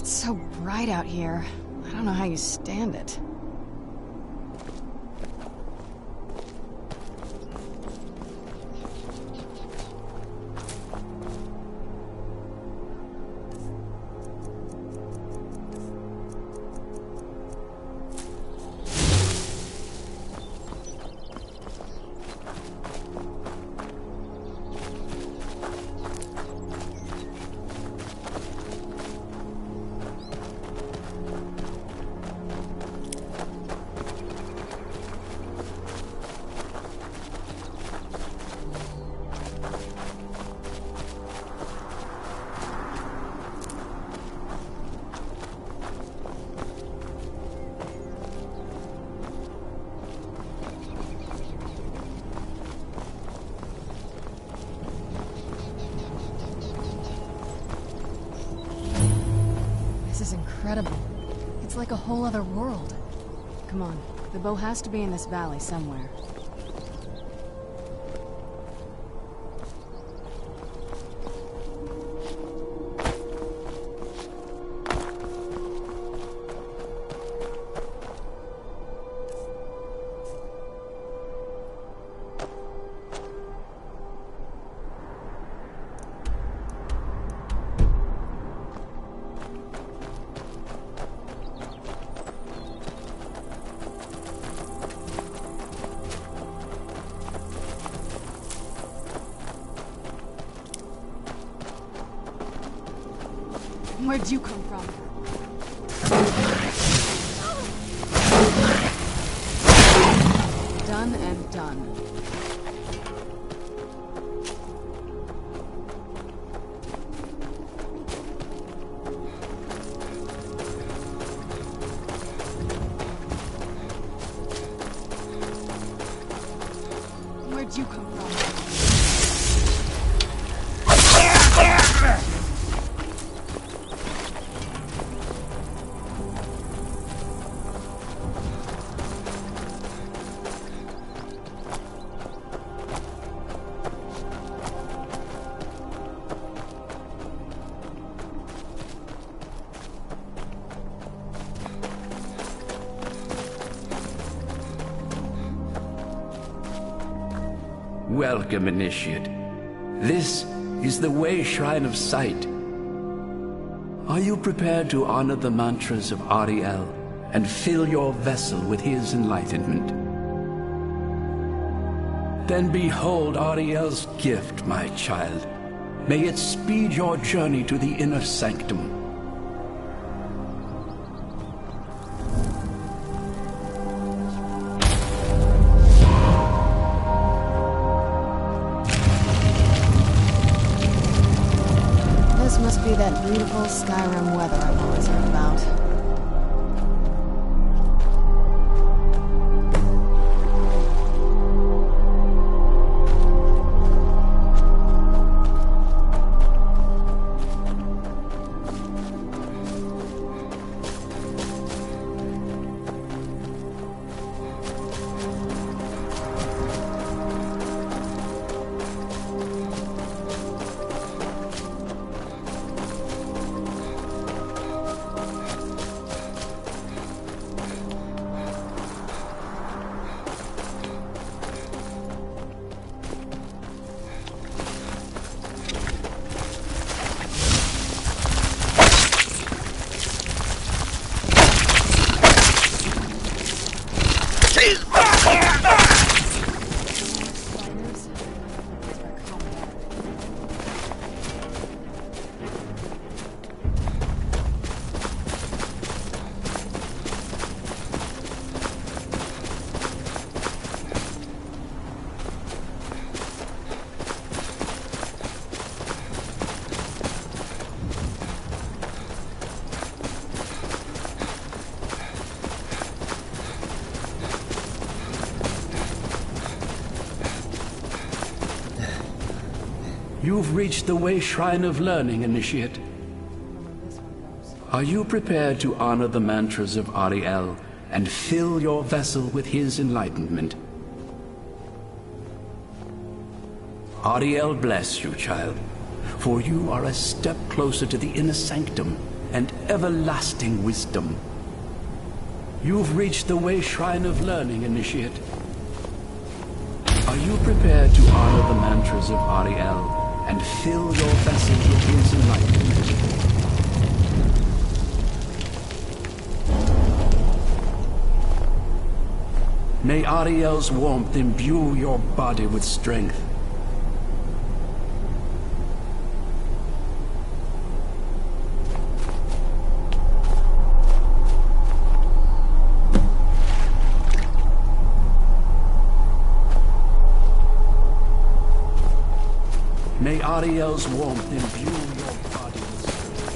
It's so bright out here. I don't know how you stand it. This is incredible. It's like a whole other world. Come on, the bow has to be in this valley somewhere. Where'd you come from? Done and done. Where'd you come from? Welcome, Initiate. This is the Way Shrine of Sight. Are you prepared to honor the mantras of Ariel and fill your vessel with his enlightenment? Then behold Ariel's gift, my child. May it speed your journey to the inner sanctum. Must be that beautiful Skyrim weather I've always heard about. You've reached the Way Shrine of Learning, Initiate. Are you prepared to honor the mantras of Ariel and fill your vessel with his enlightenment? Ariel bless you, child, for you are a step closer to the inner sanctum and everlasting wisdom. You've reached the way shrine of learning, Initiate. Are you prepared to honor the mantras of Ariel and fill your vessel with his enlightenment? May Ariel's warmth imbue your body with strength. May Ariel's warmth imbue your body with strength.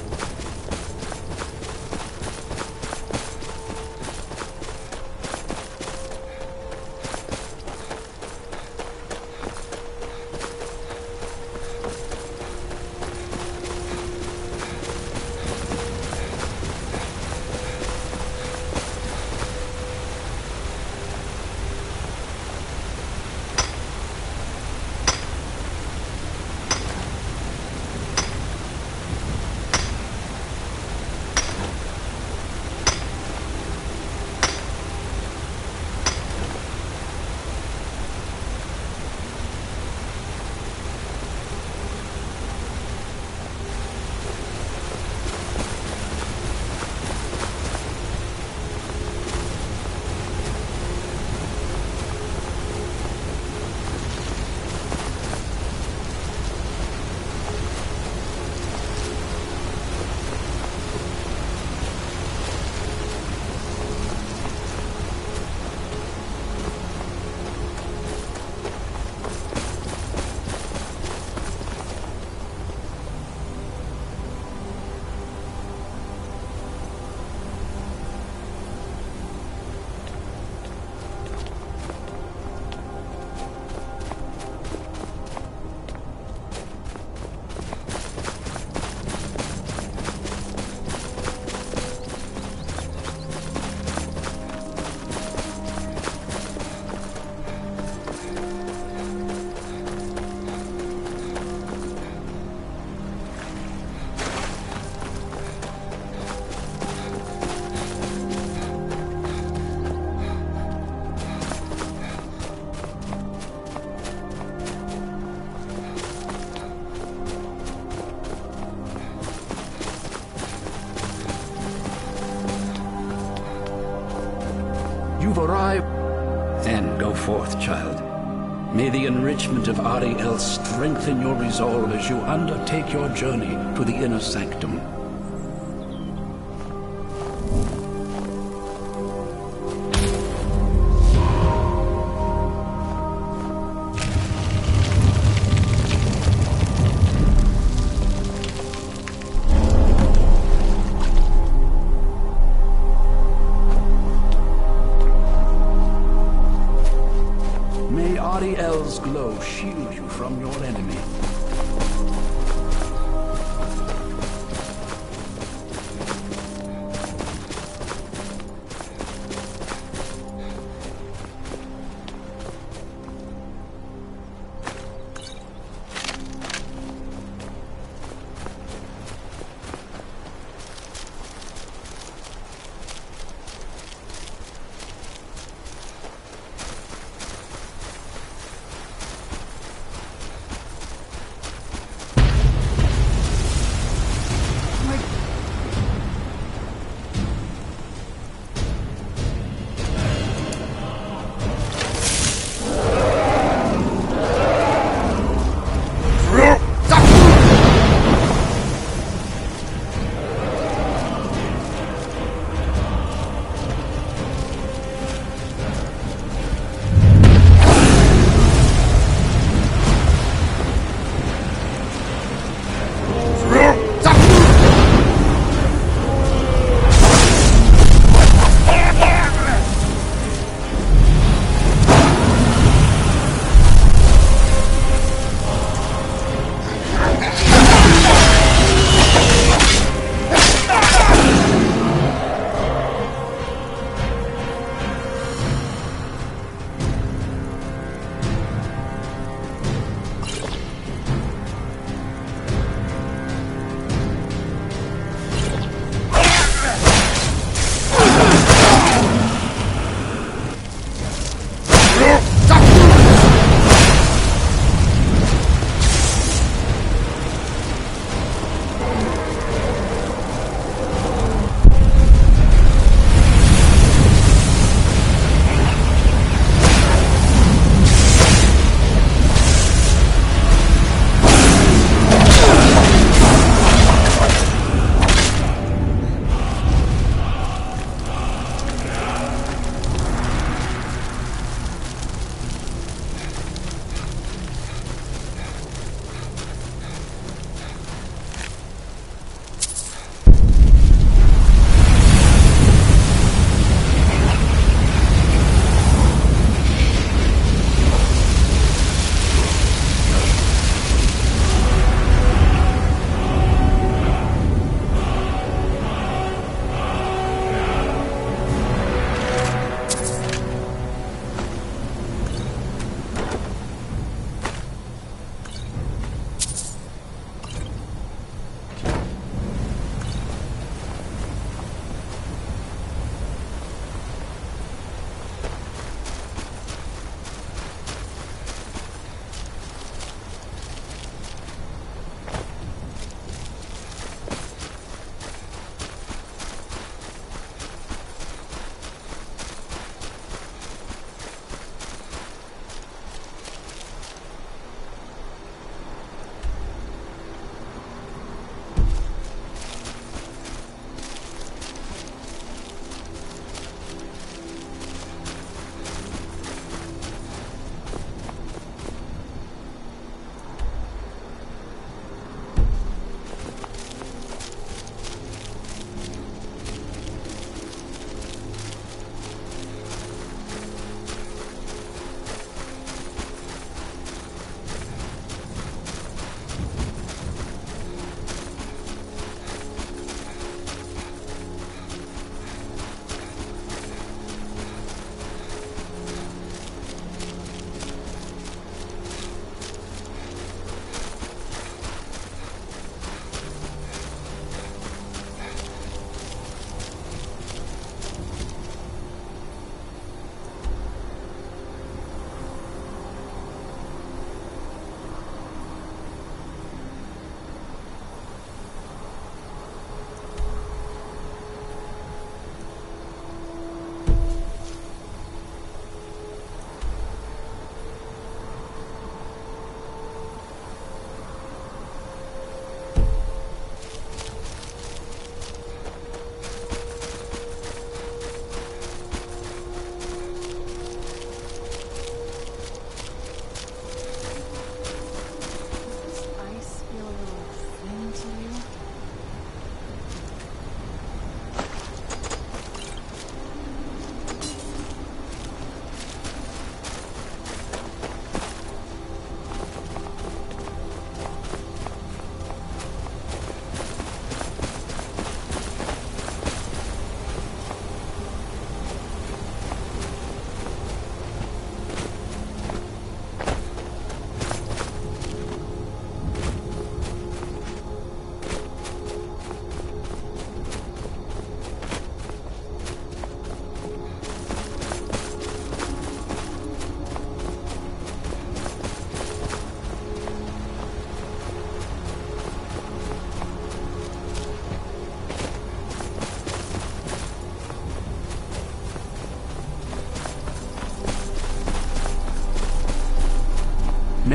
You've arrived. Then go forth, child. May the enrichment of Ariel strengthen your resolve as you undertake your journey to the inner sanctum. Ariel's glow shield you from your enemy.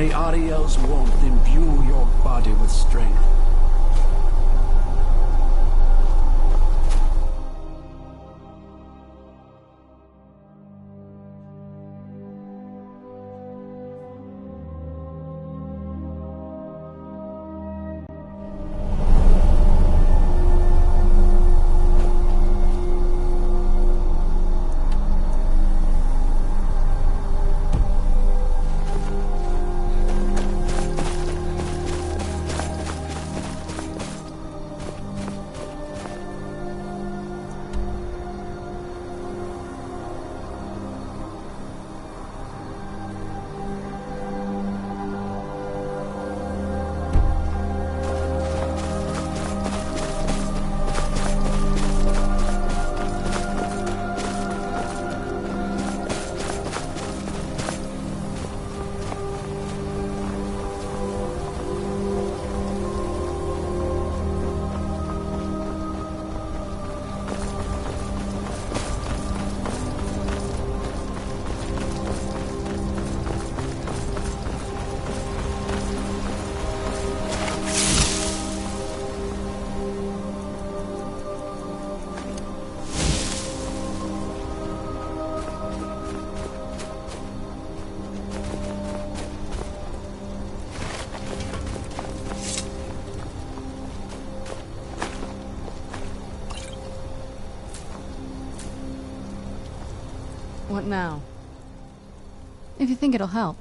May Ariel's warmth imbue your body with strength. What now? If you think it'll help.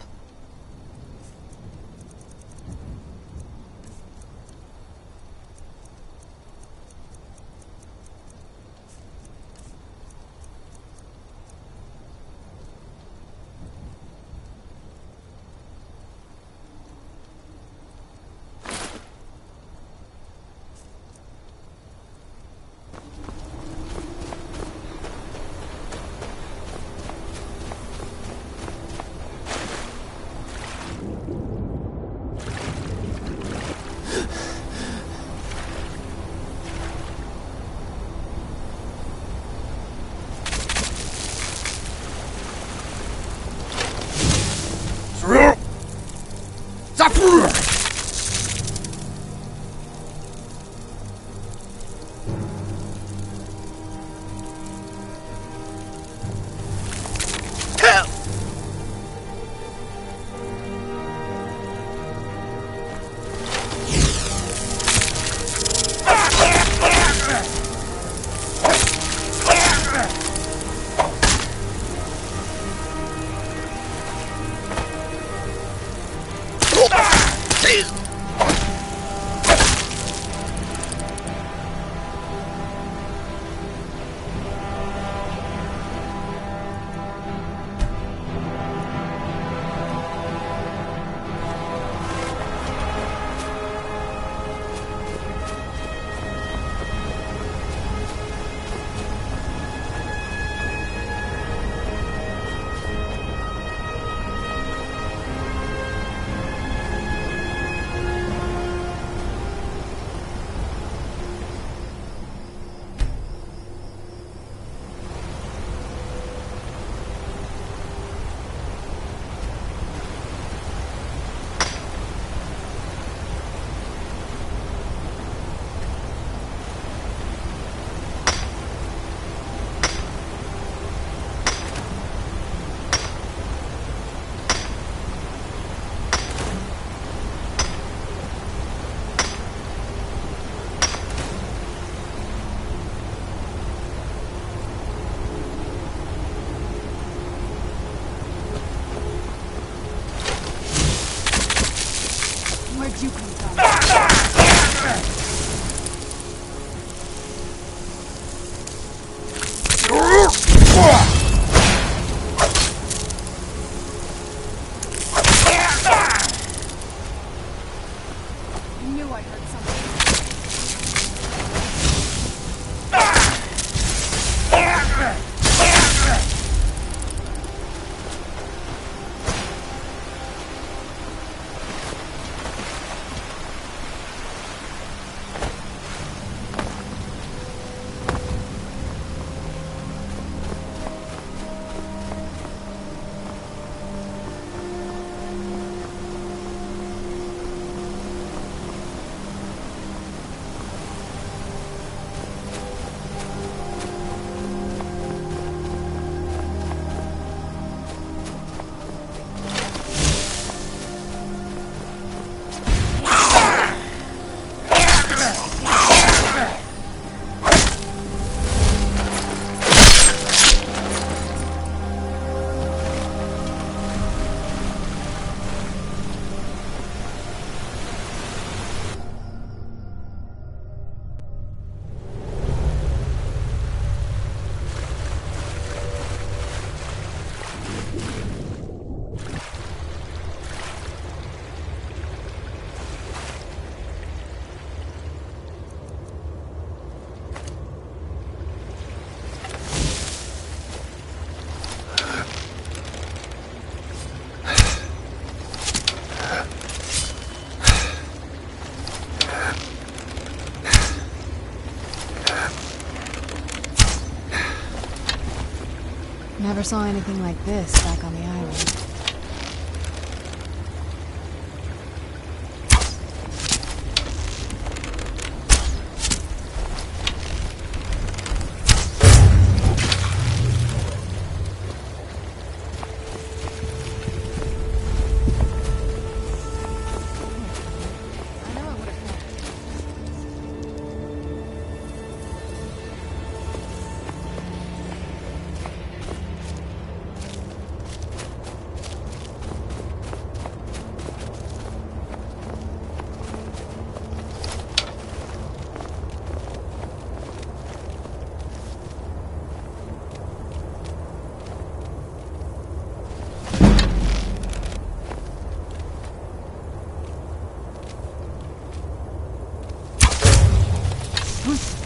Never saw anything like this back on the island.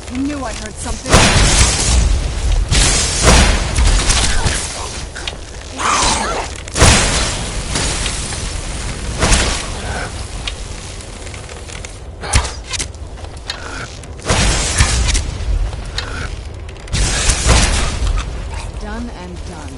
I knew I heard something. Done and done.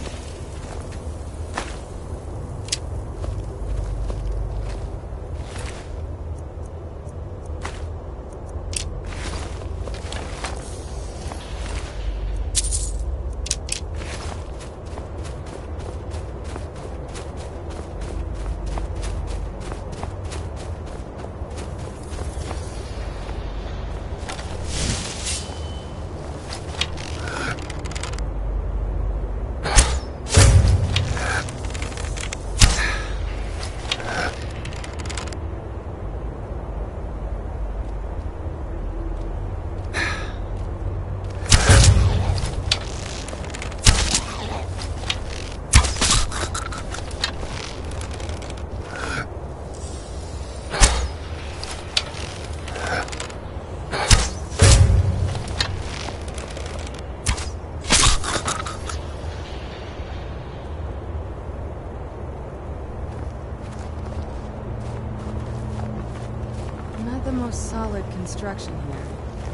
The most solid construction here,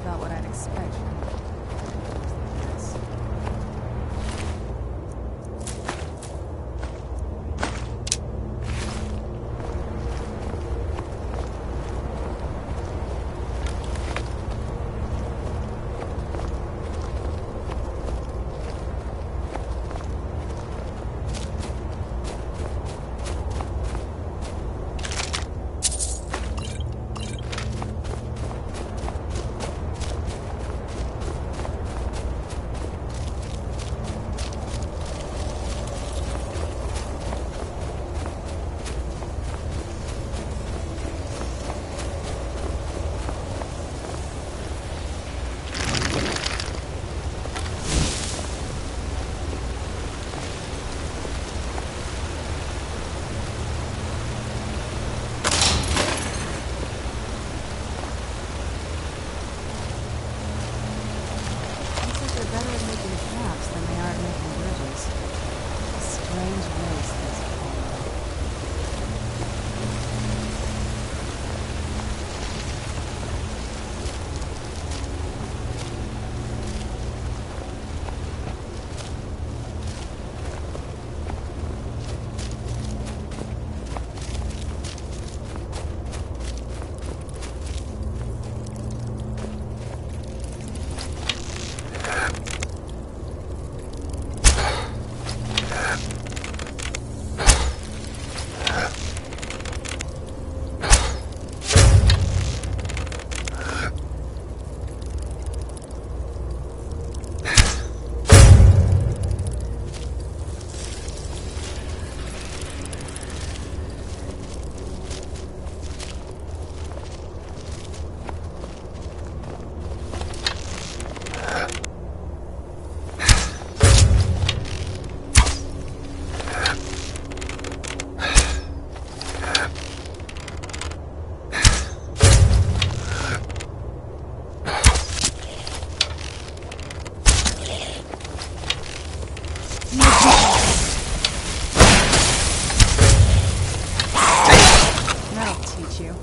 about what I'd expect from this. Better at making paths than they are at making bridges. A strange race, this That'll teach you.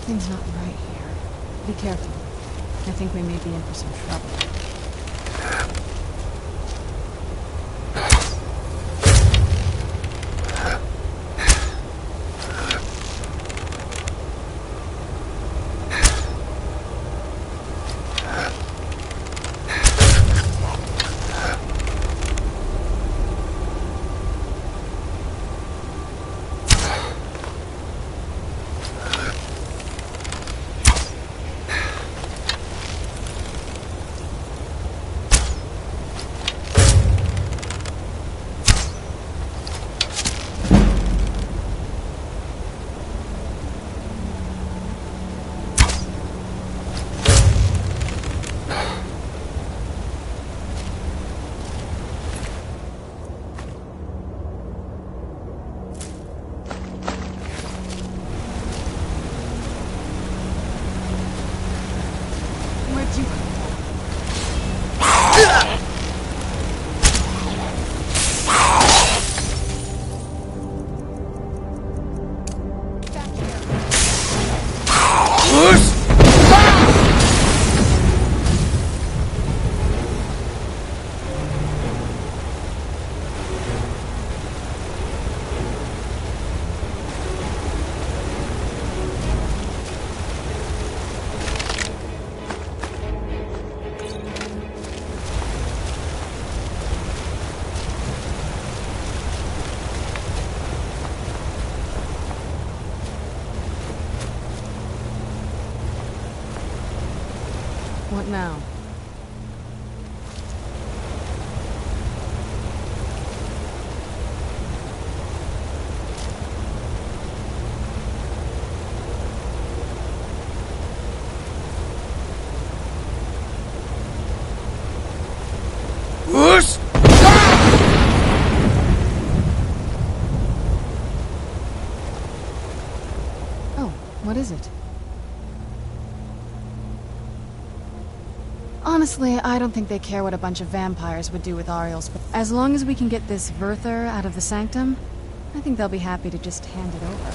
Something's not right here. Be careful. I think we may be in for some trouble. What now? Whoosh! Oh, what is it? Honestly, I don't think they care what a bunch of vampires would do with Ariel's. As long as we can get this Werther out of the sanctum, I think they'll be happy to just hand it over.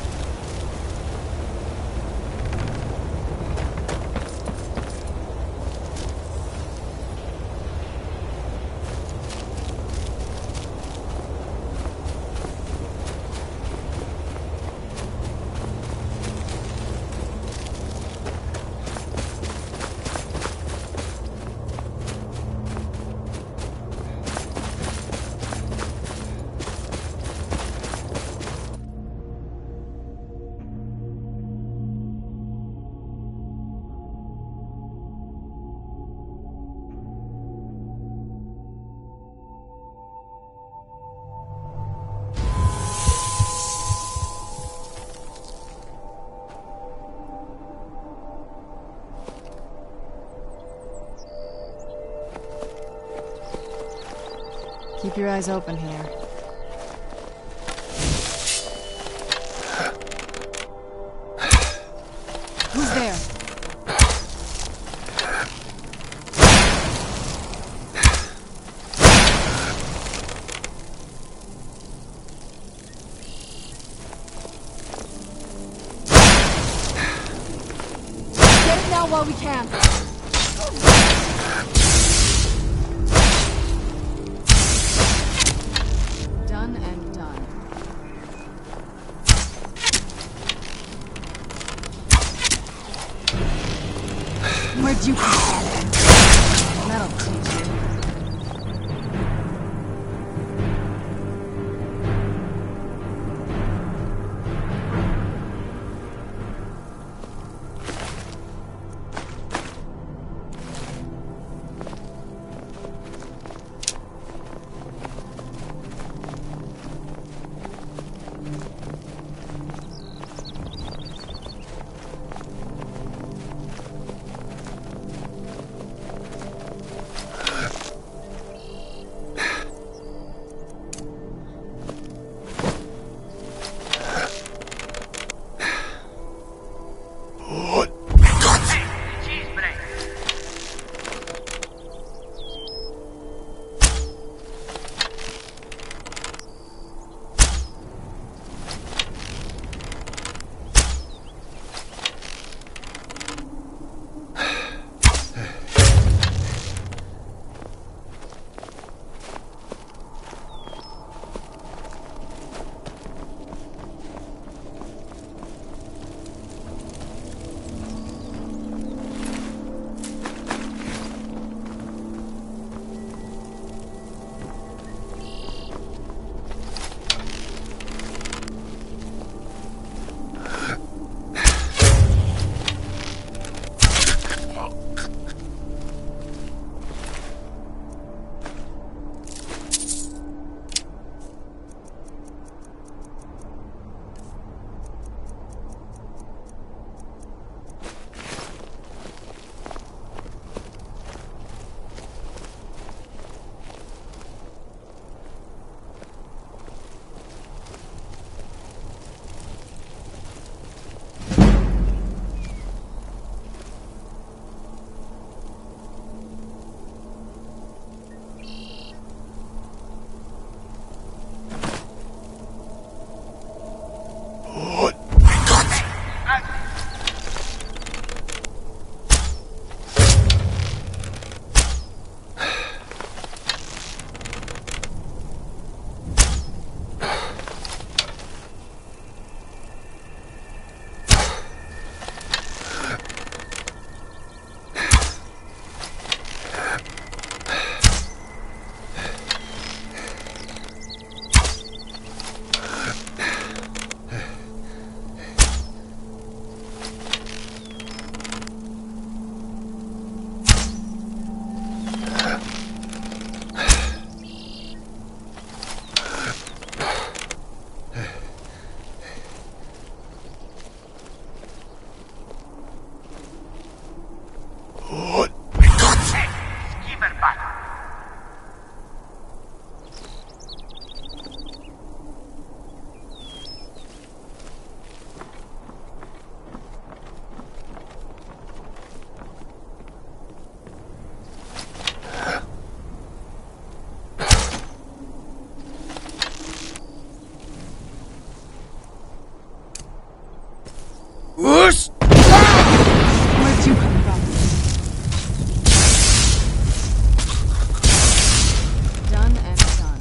Keep your eyes open here. Who's there? Get it now while we can. Done and done. Where'd you come from? That'll teach you. Whoosh! Where'd you come from? Done and done.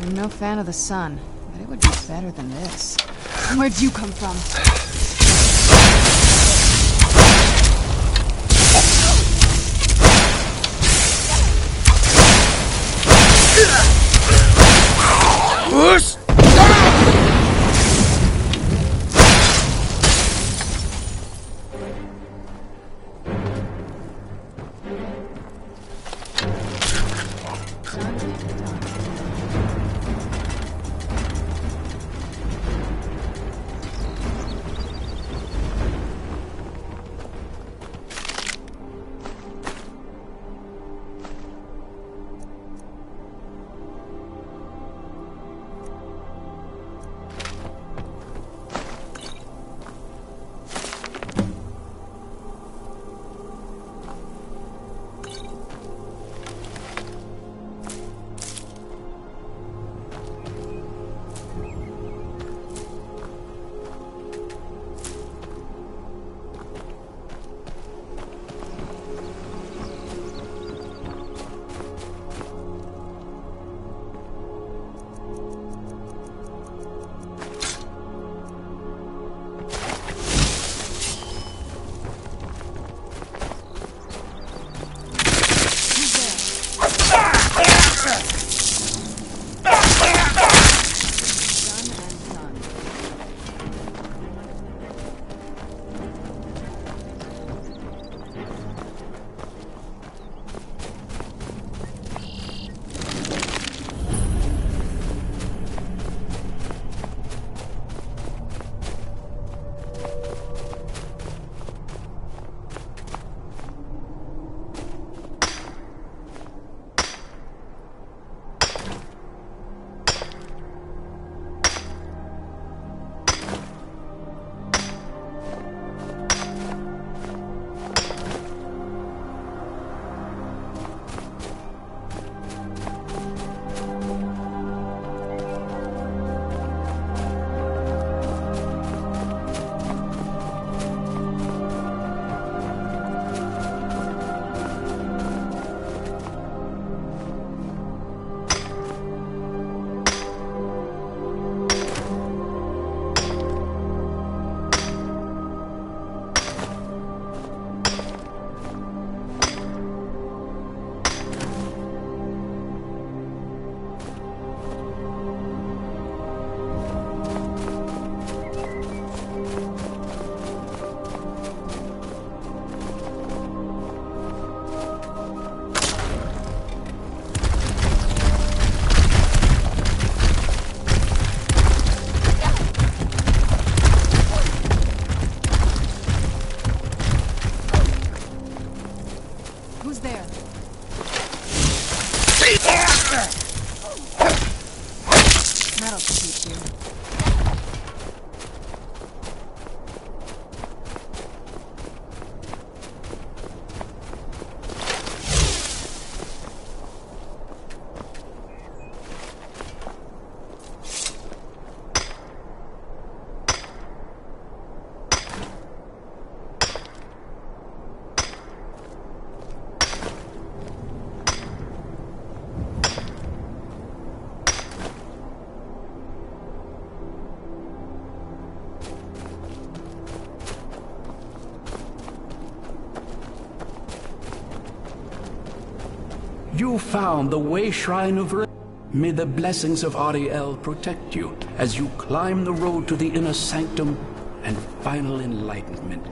I'm no fan of the sun, but it would be better than this. Where'd you come from? Whoosh! You found the way shrine of Earth. May the blessings of Ariel protect you as you climb the road to the inner sanctum and final enlightenment.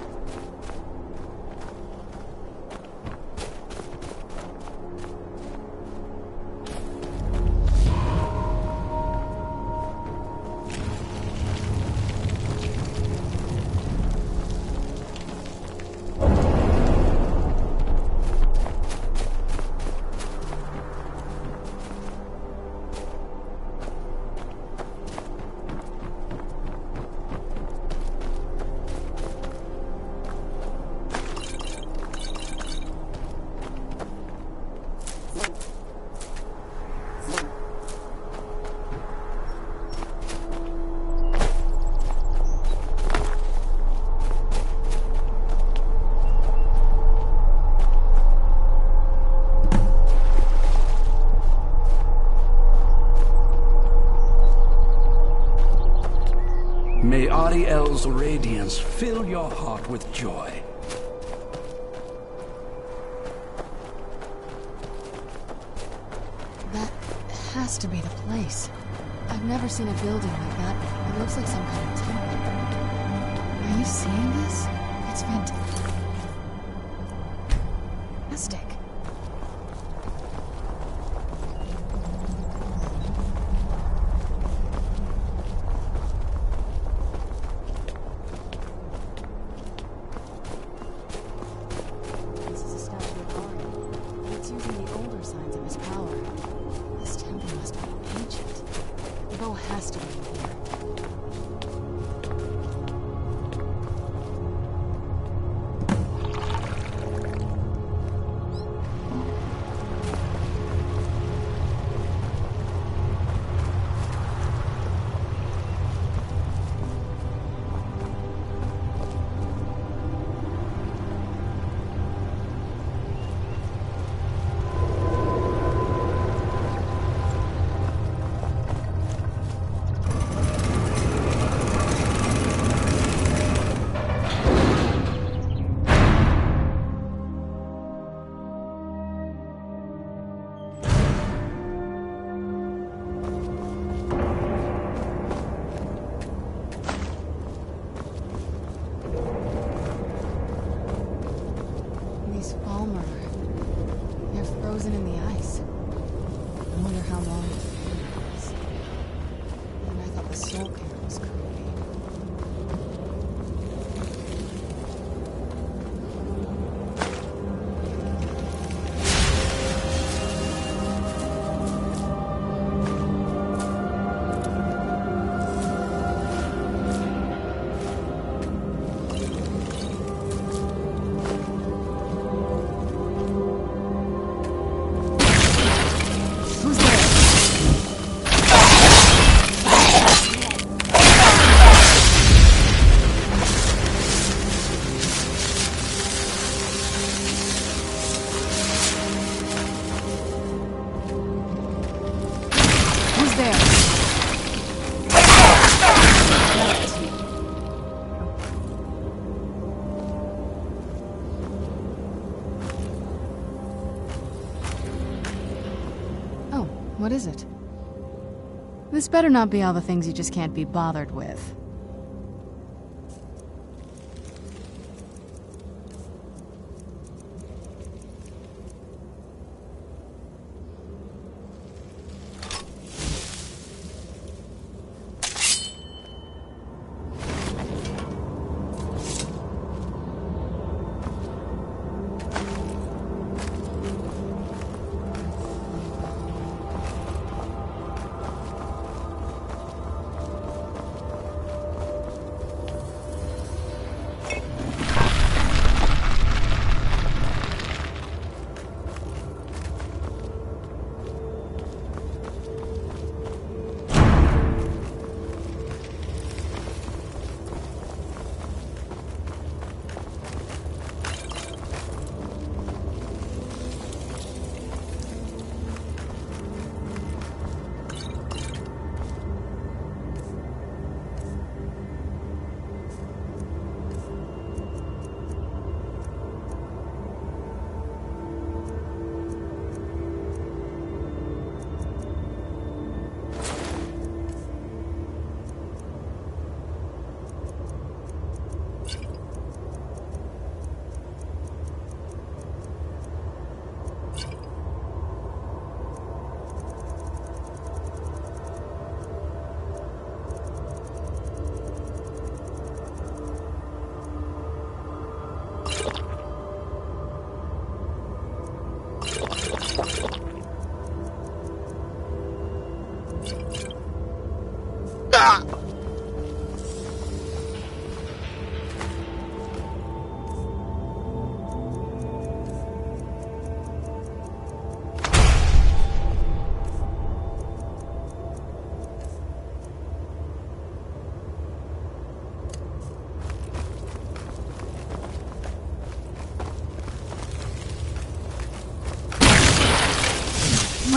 May Ariel's radiance fill your heart with joy. That has to be the place. I've never seen a building like that. It looks like some kind of temple. Are you seeing this? It's fantastic. This is a statue of Ariel. It's using the older signs of his power. This temple must be ancient. The bow has to be in here. They're frozen in the ice. I wonder how long it was. And I thought the soul care was creepy. What is it? This better not be all the things you just can't be bothered with.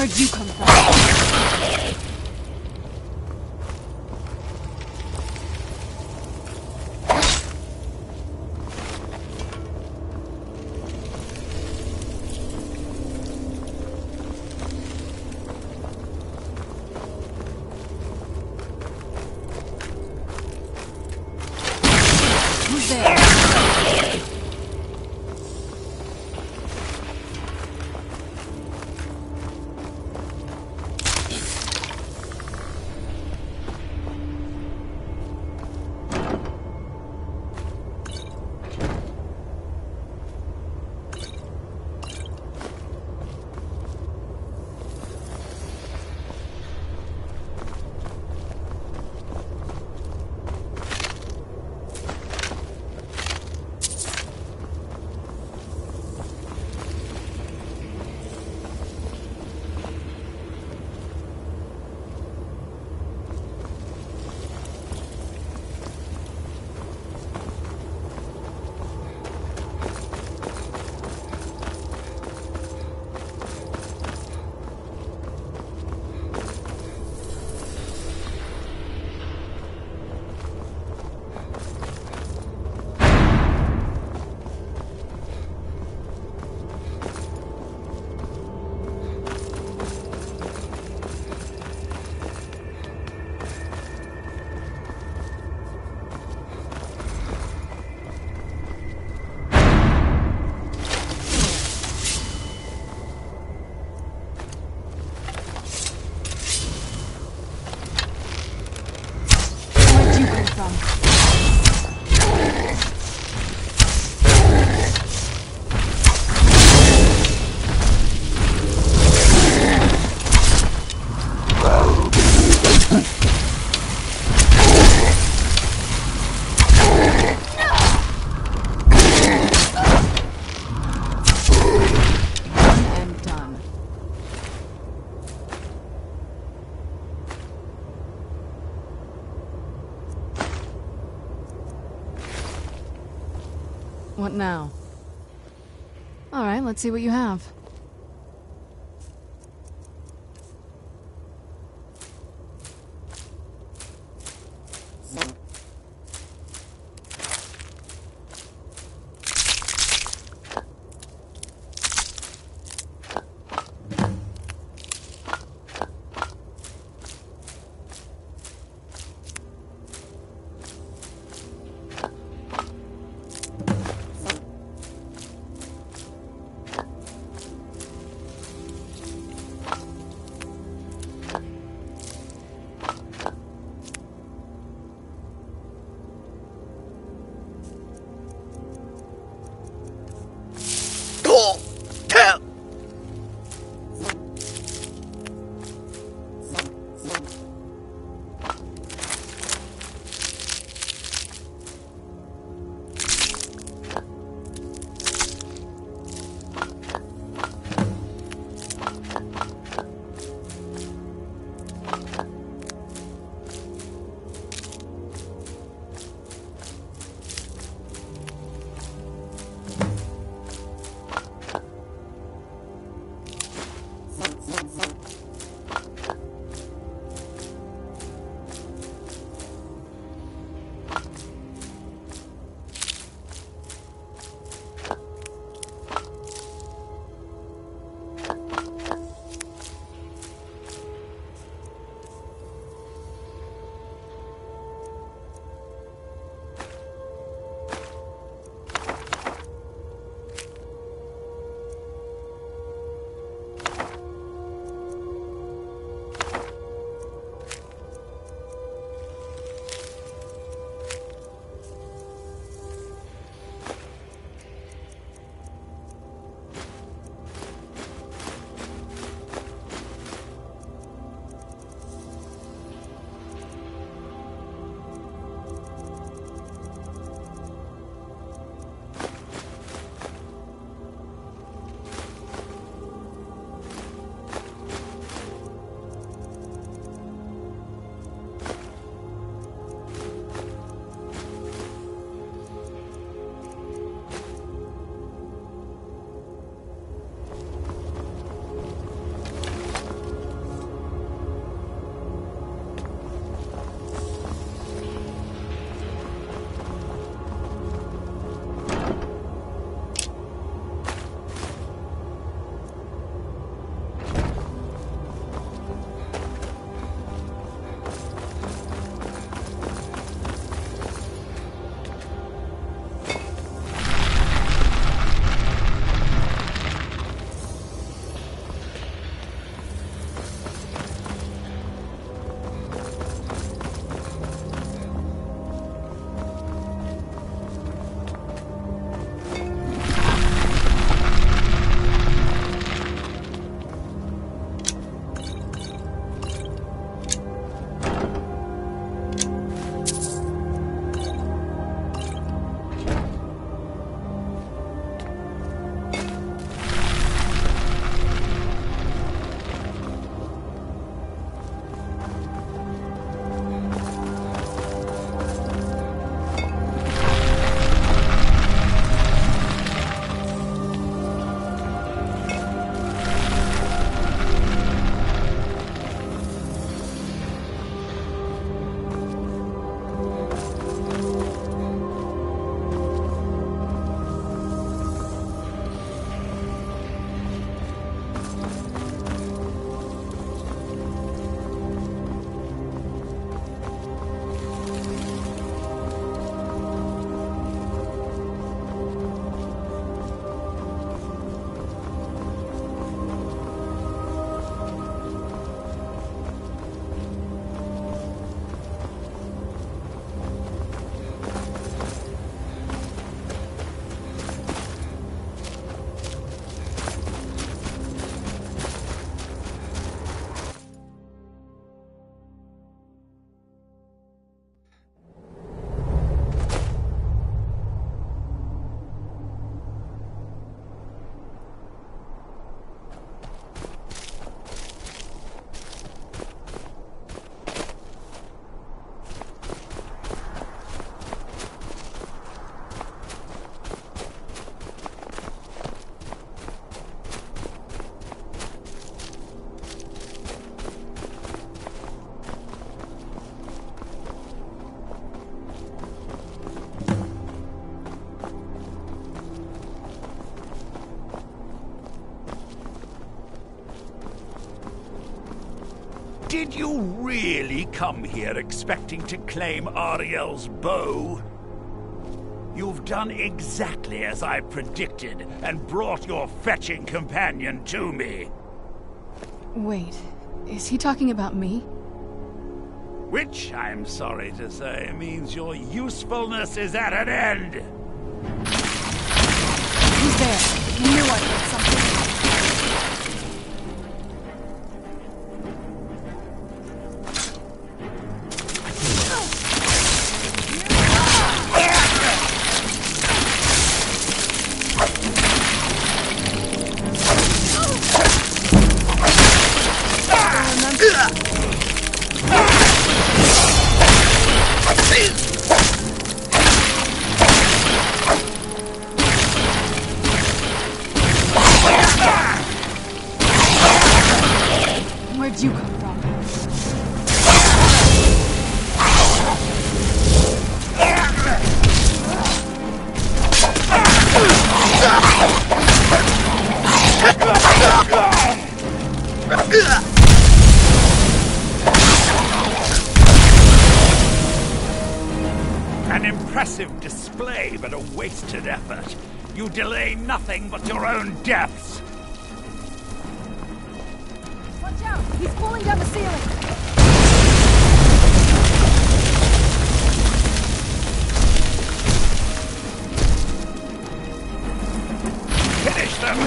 Where'd you come from? Who's there? Where'd you come from? And done. What now? Alright, let's see what you have. Did you really come here expecting to claim Ariel's bow? You've done exactly as I predicted and brought your fetching companion to me. Wait, is he talking about me? Which, I'm sorry to say, means your usefulness is at an end. He's there. He knew I heard something. Where'd you come from? An impressive display, but a wasted effort. You delay nothing but your own deaths. Watch out! He's falling down the ceiling! Finish them!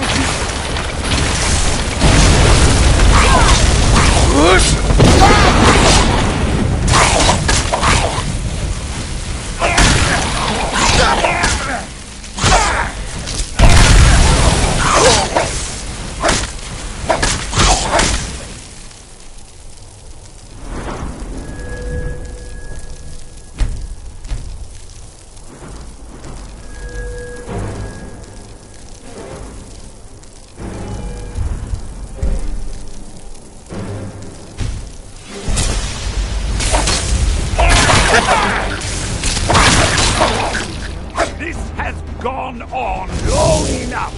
This has gone on long enough.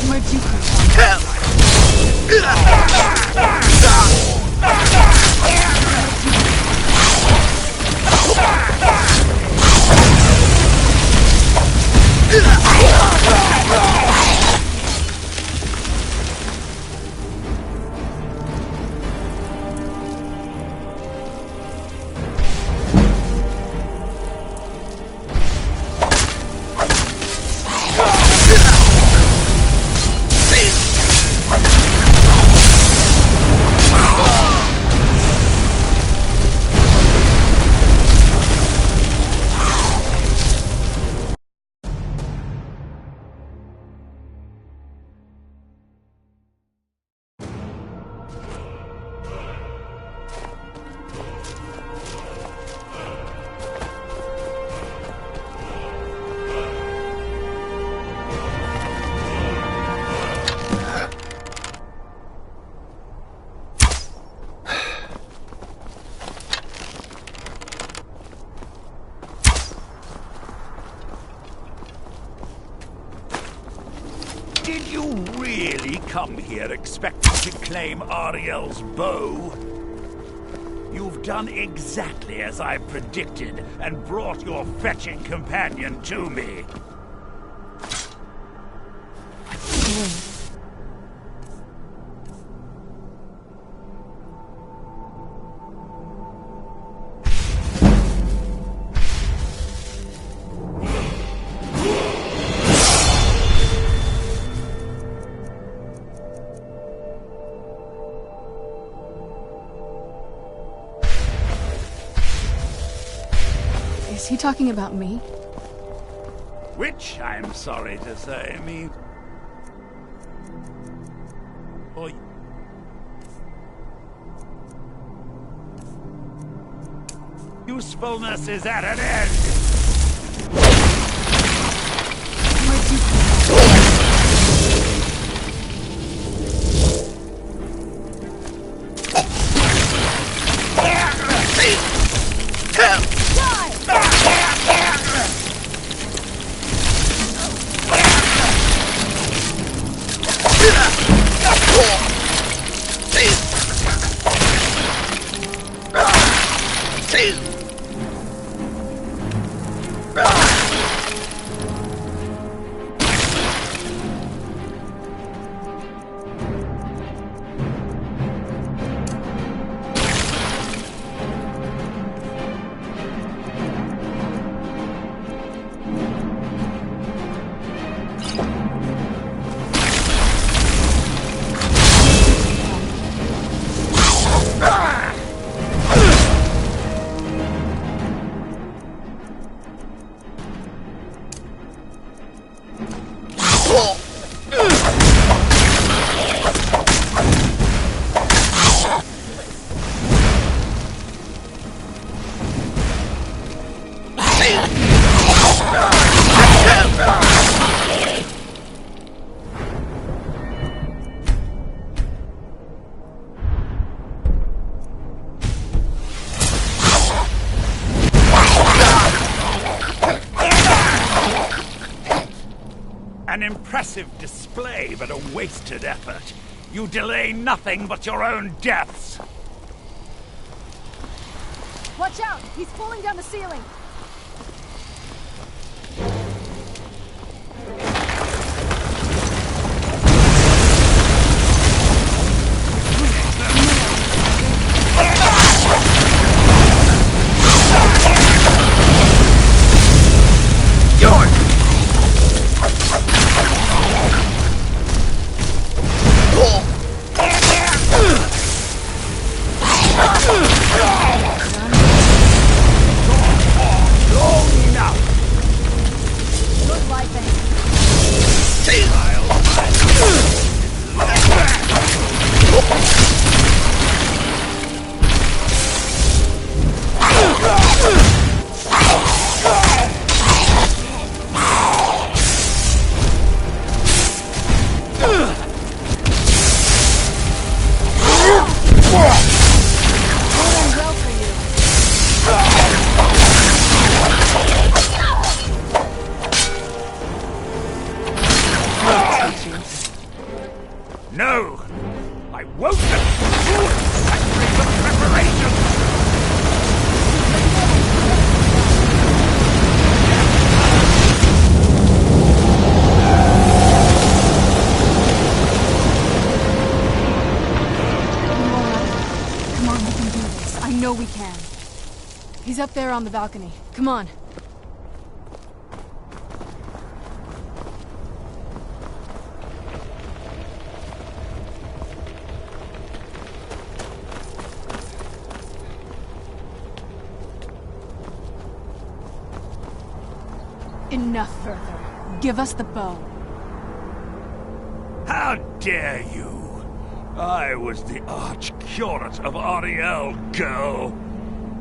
Where'd you come from? Did you really come here expecting to claim Ariel's bow? You've done exactly as I predicted and brought your fetching companion to me. Is he talking about me? Which, I'm sorry to say, means... Or... Usefulness is at an end! Where'd you come from? An impressive display, but a wasted effort. You delay nothing but your own deaths. Watch out! He's pulling down the ceiling! No! I won't let you ruin centuries of preparation! Come on, we can do this. I know we can. He's up there on the balcony. Come on. Enough further. Give us the bow. How dare you! I was the arch-curate of Ariel, girl.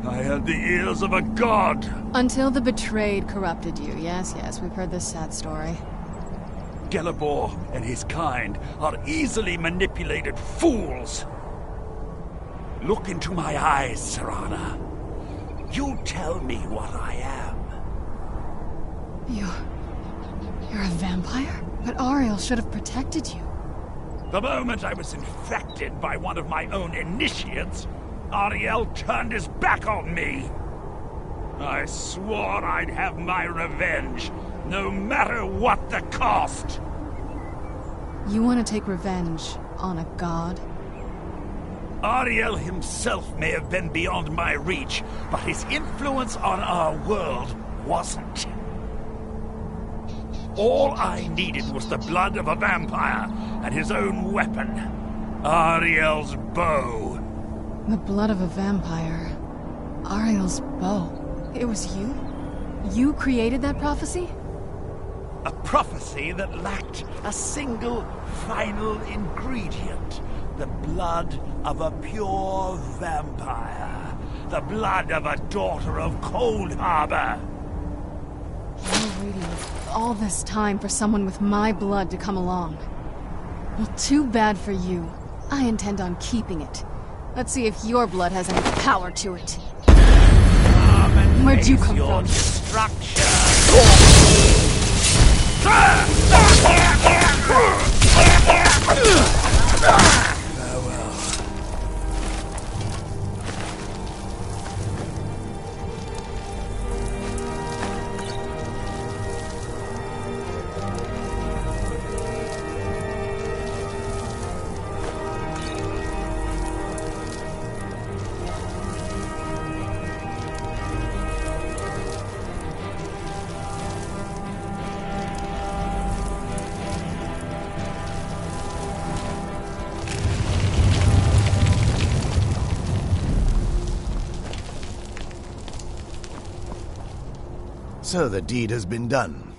I had the ears of a god. Until the betrayed corrupted you. Yes, yes, we've heard this sad story. Gelibor and his kind are easily manipulated fools. Look into my eyes, Serana. You tell me what I am. You're a vampire? But Ariel should have protected you. The moment I was infected by one of my own initiates, Ariel turned his back on me. I swore I'd have my revenge, no matter what the cost. You want to take revenge on a god? Ariel himself may have been beyond my reach, but his influence on our world wasn't. All I needed was the blood of a vampire and his own weapon, Ariel's bow. The blood of a vampire. Ariel's bow. It was you? You created that prophecy? A prophecy that lacked a single final ingredient. The blood of a pure vampire. The blood of a daughter of Cold Harbor. You're waiting all this time for someone with my blood to come along. Well, too bad for you. I intend on keeping it. Let's see if your blood has any power to it. Where'd you come from? Destruction. So the deed has been done.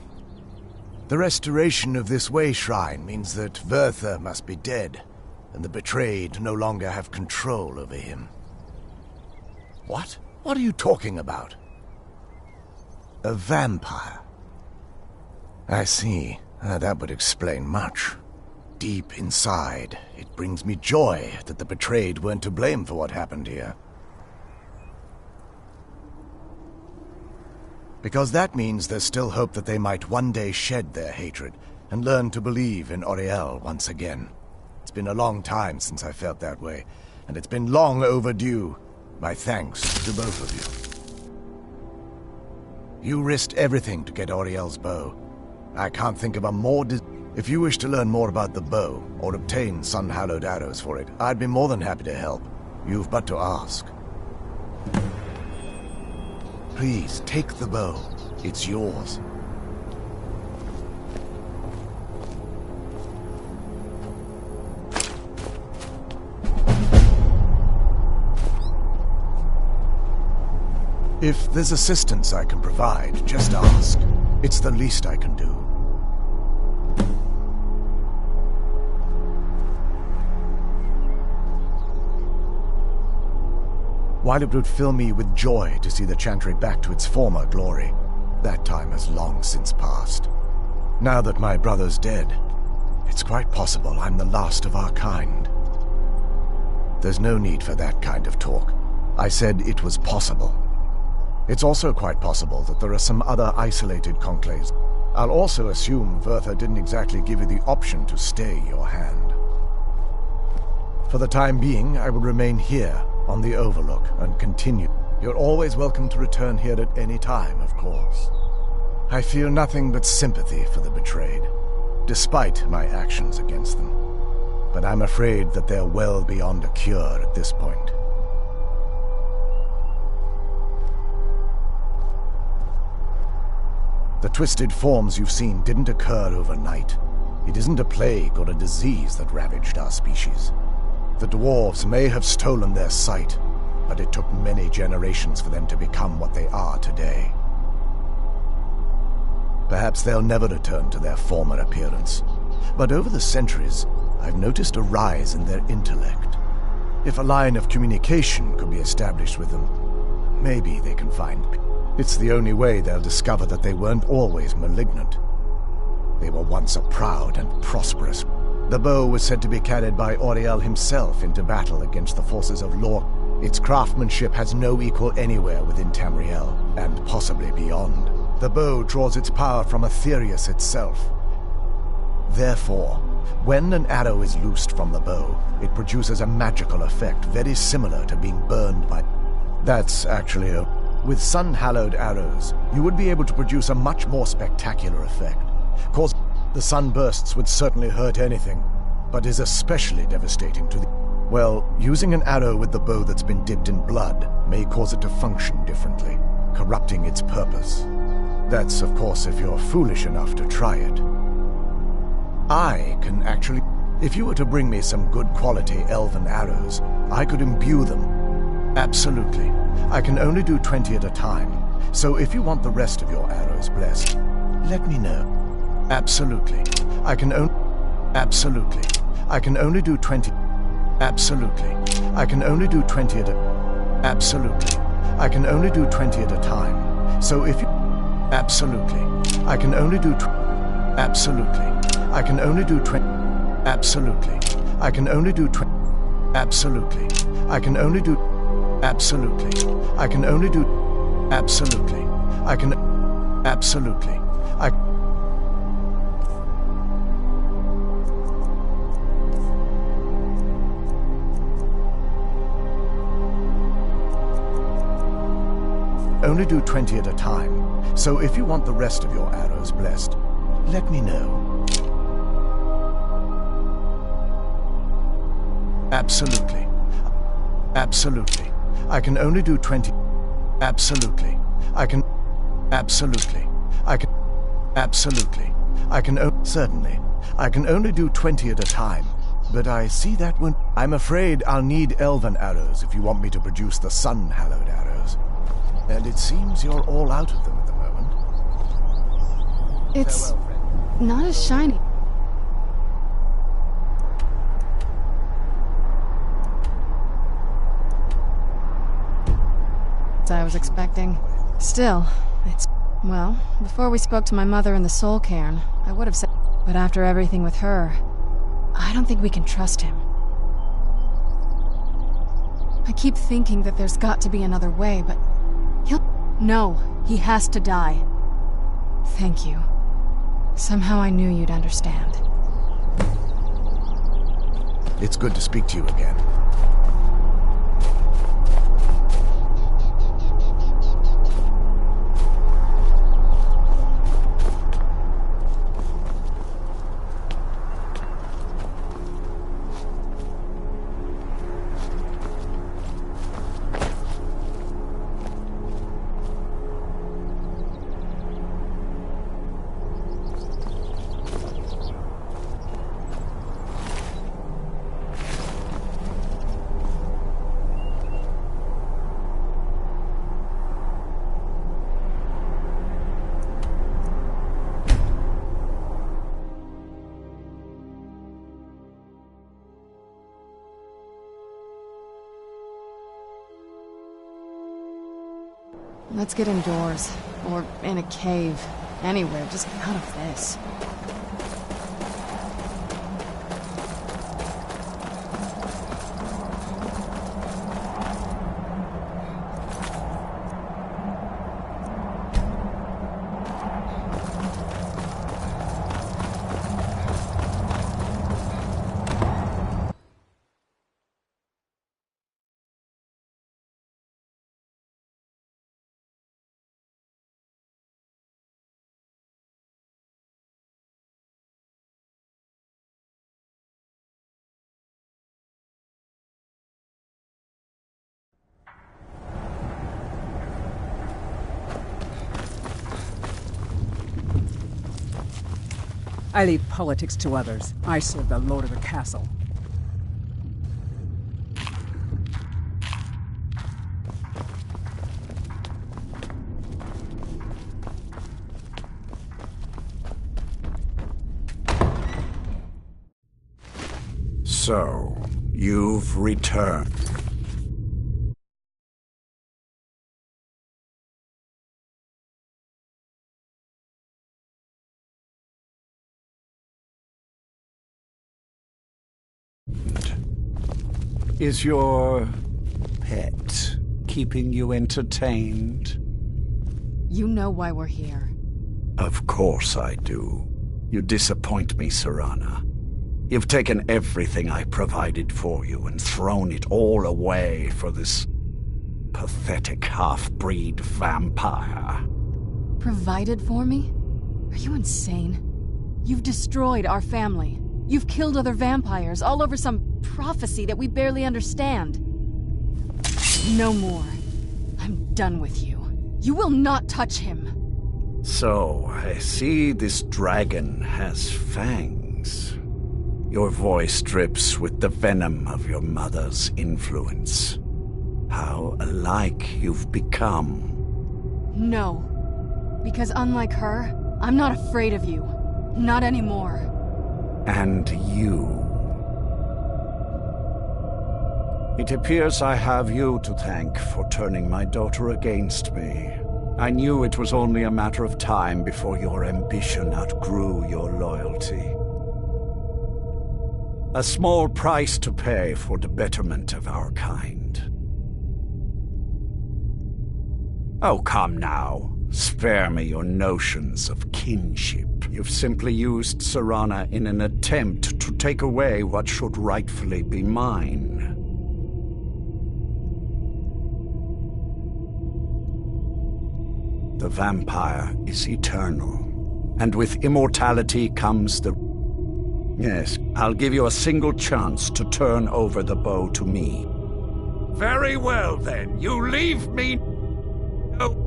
The restoration of this way shrine means that Verther must be dead, and the betrayed no longer have control over him. What? What are you talking about? A vampire. I see. That would explain much. Deep inside, it brings me joy that the betrayed weren't to blame for what happened here. Because that means there's still hope that they might one day shed their hatred and learn to believe in Auriel once again. It's been a long time since I felt that way, and it's been long overdue. My thanks to both of you. You risked everything to get Auriel's bow. I can't think of a more If you wish to learn more about the bow, or obtain sun-hallowed arrows for it, I'd be more than happy to help. You've but to ask. Please, take the bow. It's yours. If there's assistance I can provide, just ask. It's the least I can do. While it would fill me with joy to see the Chantry back to its former glory, that time has long since passed. Now that my brother's dead, it's quite possible I'm the last of our kind. There's no need for that kind of talk. I said it was possible. It's also quite possible that there are some other isolated conclaves. I'll also assume Verther didn't exactly give you the option to stay your hand. For the time being, I will remain here on the Overlook and continue. You're always welcome to return here at any time, of course. I feel nothing but sympathy for the betrayed, despite my actions against them. But I'm afraid that they're well beyond a cure at this point. The twisted forms you've seen didn't occur overnight. It isn't a plague or a disease that ravaged our species. The dwarves may have stolen their sight, but it took many generations for them to become what they are today. Perhaps they'll never return to their former appearance, but over the centuries, I've noticed a rise in their intellect. If a line of communication could be established with them, maybe they can find peace. It's the only way they'll discover that they weren't always malignant. They were once a proud and prosperous. The bow was said to be carried by Auriel himself into battle against the forces of Lork. Its craftsmanship has no equal anywhere within Tamriel, and possibly beyond. The bow draws its power from Aetherius itself. Therefore, when an arrow is loosed from the bow, it produces a magical effect very similar to being burned by... That's actually a... With sun-hallowed arrows, you would be able to produce a much more spectacular effect. Cause the sunbursts would certainly hurt anything, but is especially devastating to the... Well, using an arrow with the bow that's been dipped in blood may cause it to function differently, corrupting its purpose. That's, of course, if you're foolish enough to try it. I can actually... If you were to bring me some good quality elven arrows, I could imbue them. Absolutely. I can only do 20 at a time, so if you want the rest of your arrows blessed, let me know. Absolutely. I can only... Absolutely. I can only do 20... Absolutely. I can only do 20 at a... Absolutely. I can only do 20 at a time, so if you... Absolutely. I can only do... Absolutely. I can only do 20... Absolutely. I can only do 20... Absolutely. I can only do... Absolutely. I can only do... Absolutely. I can... Absolutely. I... Only do 20 at a time, so if you want the rest of your arrows blessed, let me know. Absolutely. Absolutely. I can only do 20. Absolutely. I can... Absolutely. I can... Absolutely. I can... Certainly. I can only do 20 at a time, but I see that when... I'm afraid I'll need elven arrows if you want me to produce the sun-hallowed arrows. And it seems you're all out of them at the moment. It's not as shiny as I was expecting. Still, it's... Well, before we spoke to my mother in the Soul Cairn, I would have said... But after everything with her, I don't think we can trust him. I keep thinking that there's got to be another way, but... No, he has to die. Thank you. Somehow I knew you'd understand. It's good to speak to you again. Let's get indoors. Or in a cave. Anywhere, just out of this. I leave politics to others. I serve the lord of the castle. So, you've returned. Is your pet keeping you entertained? You know why we're here. Of course I do. You disappoint me, Serana. You've taken everything I provided for you and thrown it all away for this pathetic half-breed vampire. Provided for me? Are you insane? You've destroyed our family. You've killed other vampires, all over some prophecy that we barely understand. No more. I'm done with you. You will not touch him. So, I see this dragon has fangs. Your voice drips with the venom of your mother's influence. How alike you've become. No. Because unlike her, I'm not afraid of you. Not anymore. And you. It appears I have you to thank for turning my daughter against me. I knew it was only a matter of time before your ambition outgrew your loyalty. A small price to pay for the betterment of our kind. Oh, come now. Spare me your notions of kinship. You've simply used Serana in an attempt to take away what should rightfully be mine. The vampire is eternal, and with immortality comes the... Yes, I'll give you a single chance to turn over the bow to me. Very well, then. You leave me... no...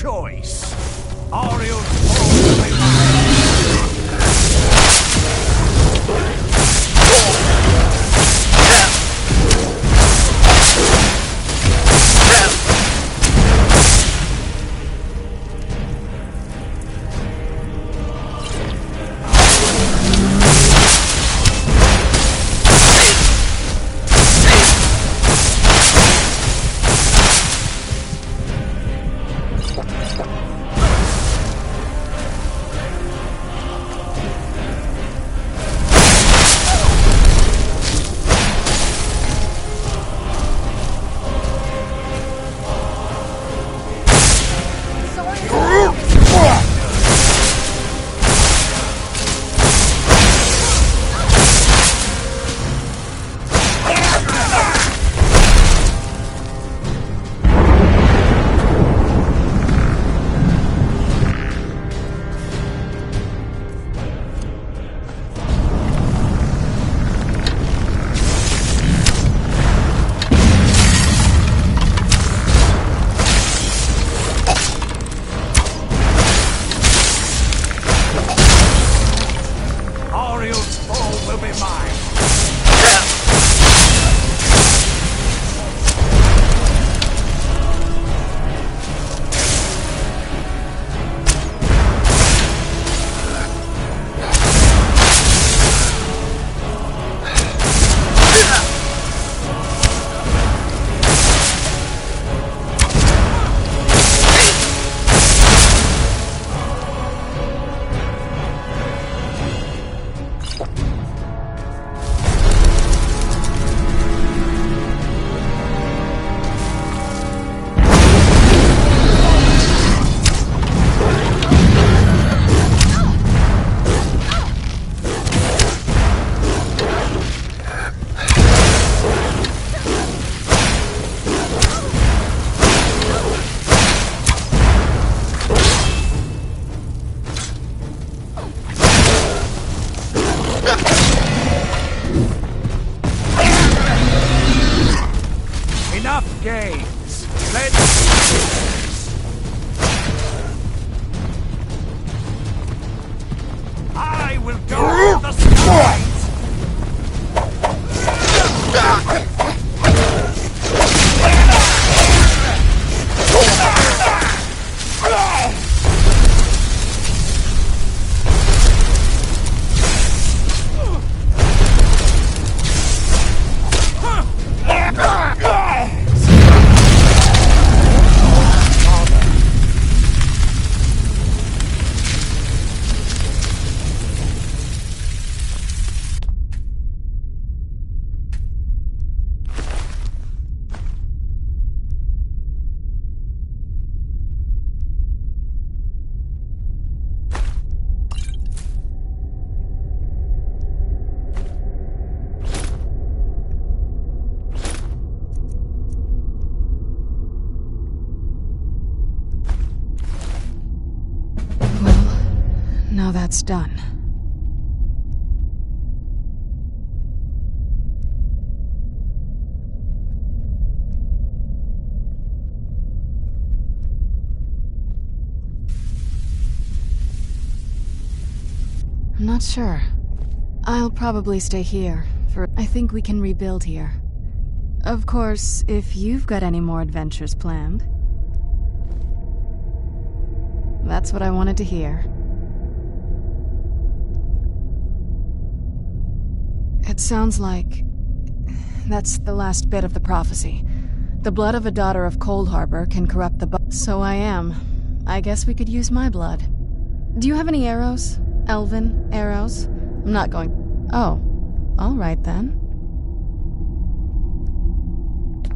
choice. face. Ariel's fall will be mine. Ariel's fall will be mine. Enough games. I will go to the skies. Now that's done. I'm not sure. I'll probably stay here, for I think we can rebuild here. Of course, if you've got any more adventures planned. That's what I wanted to hear. It sounds like that's the last bit of the prophecy. The blood of a daughter of Cold Harbor can corrupt the So I am. I guess we could use my blood. Do you have any arrows? Elven arrows? I'm not going... Oh. Alright then.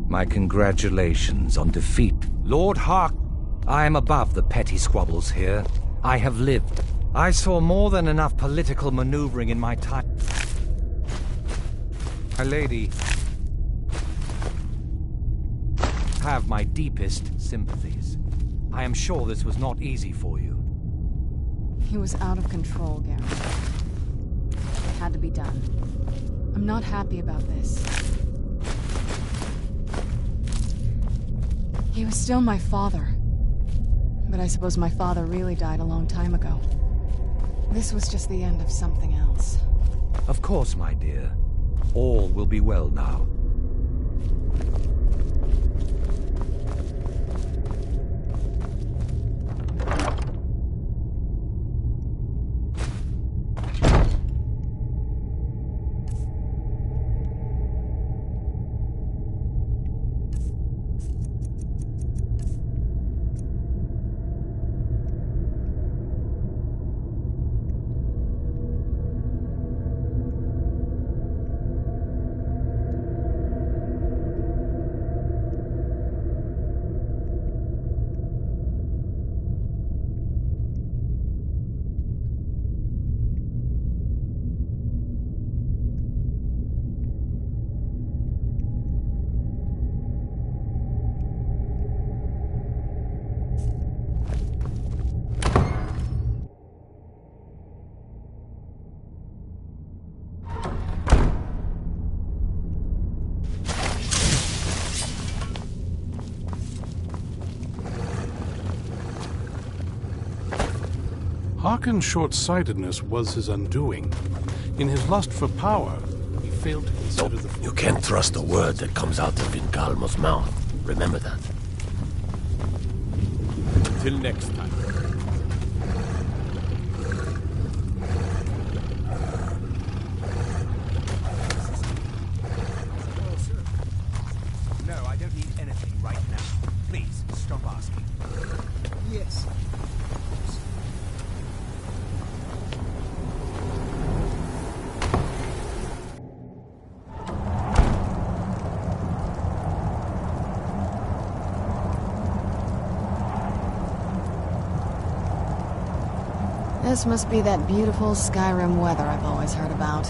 My congratulations on defeat. Lord Hark, I am above the petty squabbles here. I have lived. I saw more than enough political maneuvering in my time. My lady, have my deepest sympathies. I am sure this was not easy for you. He was out of control, Gary. It had to be done. I'm not happy about this. He was still my father. But I suppose my father really died a long time ago. This was just the end of something else. Of course, my dear. All will be well now. Harkon's short-sightedness was his undoing. In his lust for power, he failed to consider the... You can't trust a word that comes out of Vincalmo's mouth. Remember that. Till next time. No, I don't need anything right now. Please, stop asking. Yes. This must be that beautiful Skyrim weather I've always heard about.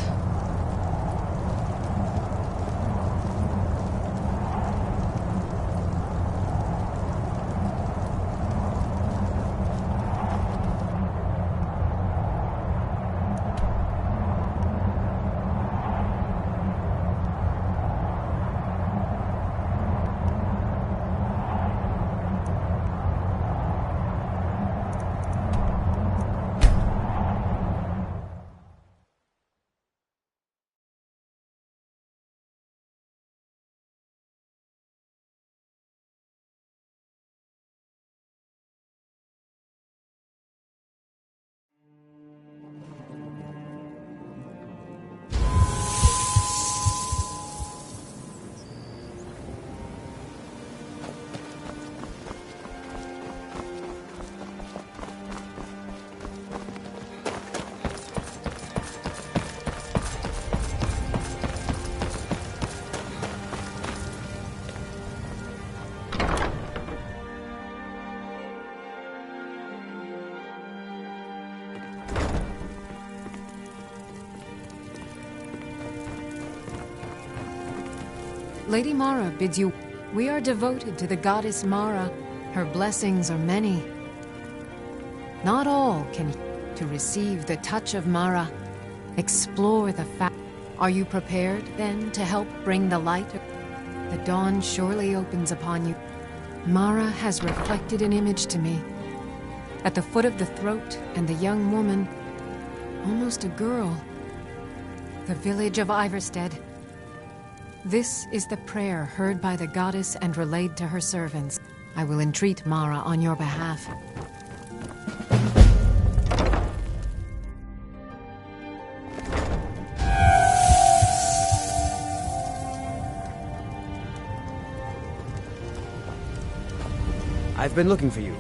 Lady Mara bids you... We are devoted to the goddess Mara. Her blessings are many. Not all can... To receive the touch of Mara, explore the fact... Are you prepared, then, to help bring the light? The dawn surely opens upon you. Mara has reflected an image to me. At the foot of the throat, and the young woman, almost a girl. The village of Iverstead. This is the prayer heard by the goddess and relayed to her servants. I will entreat Mara on your behalf. I've been looking for you.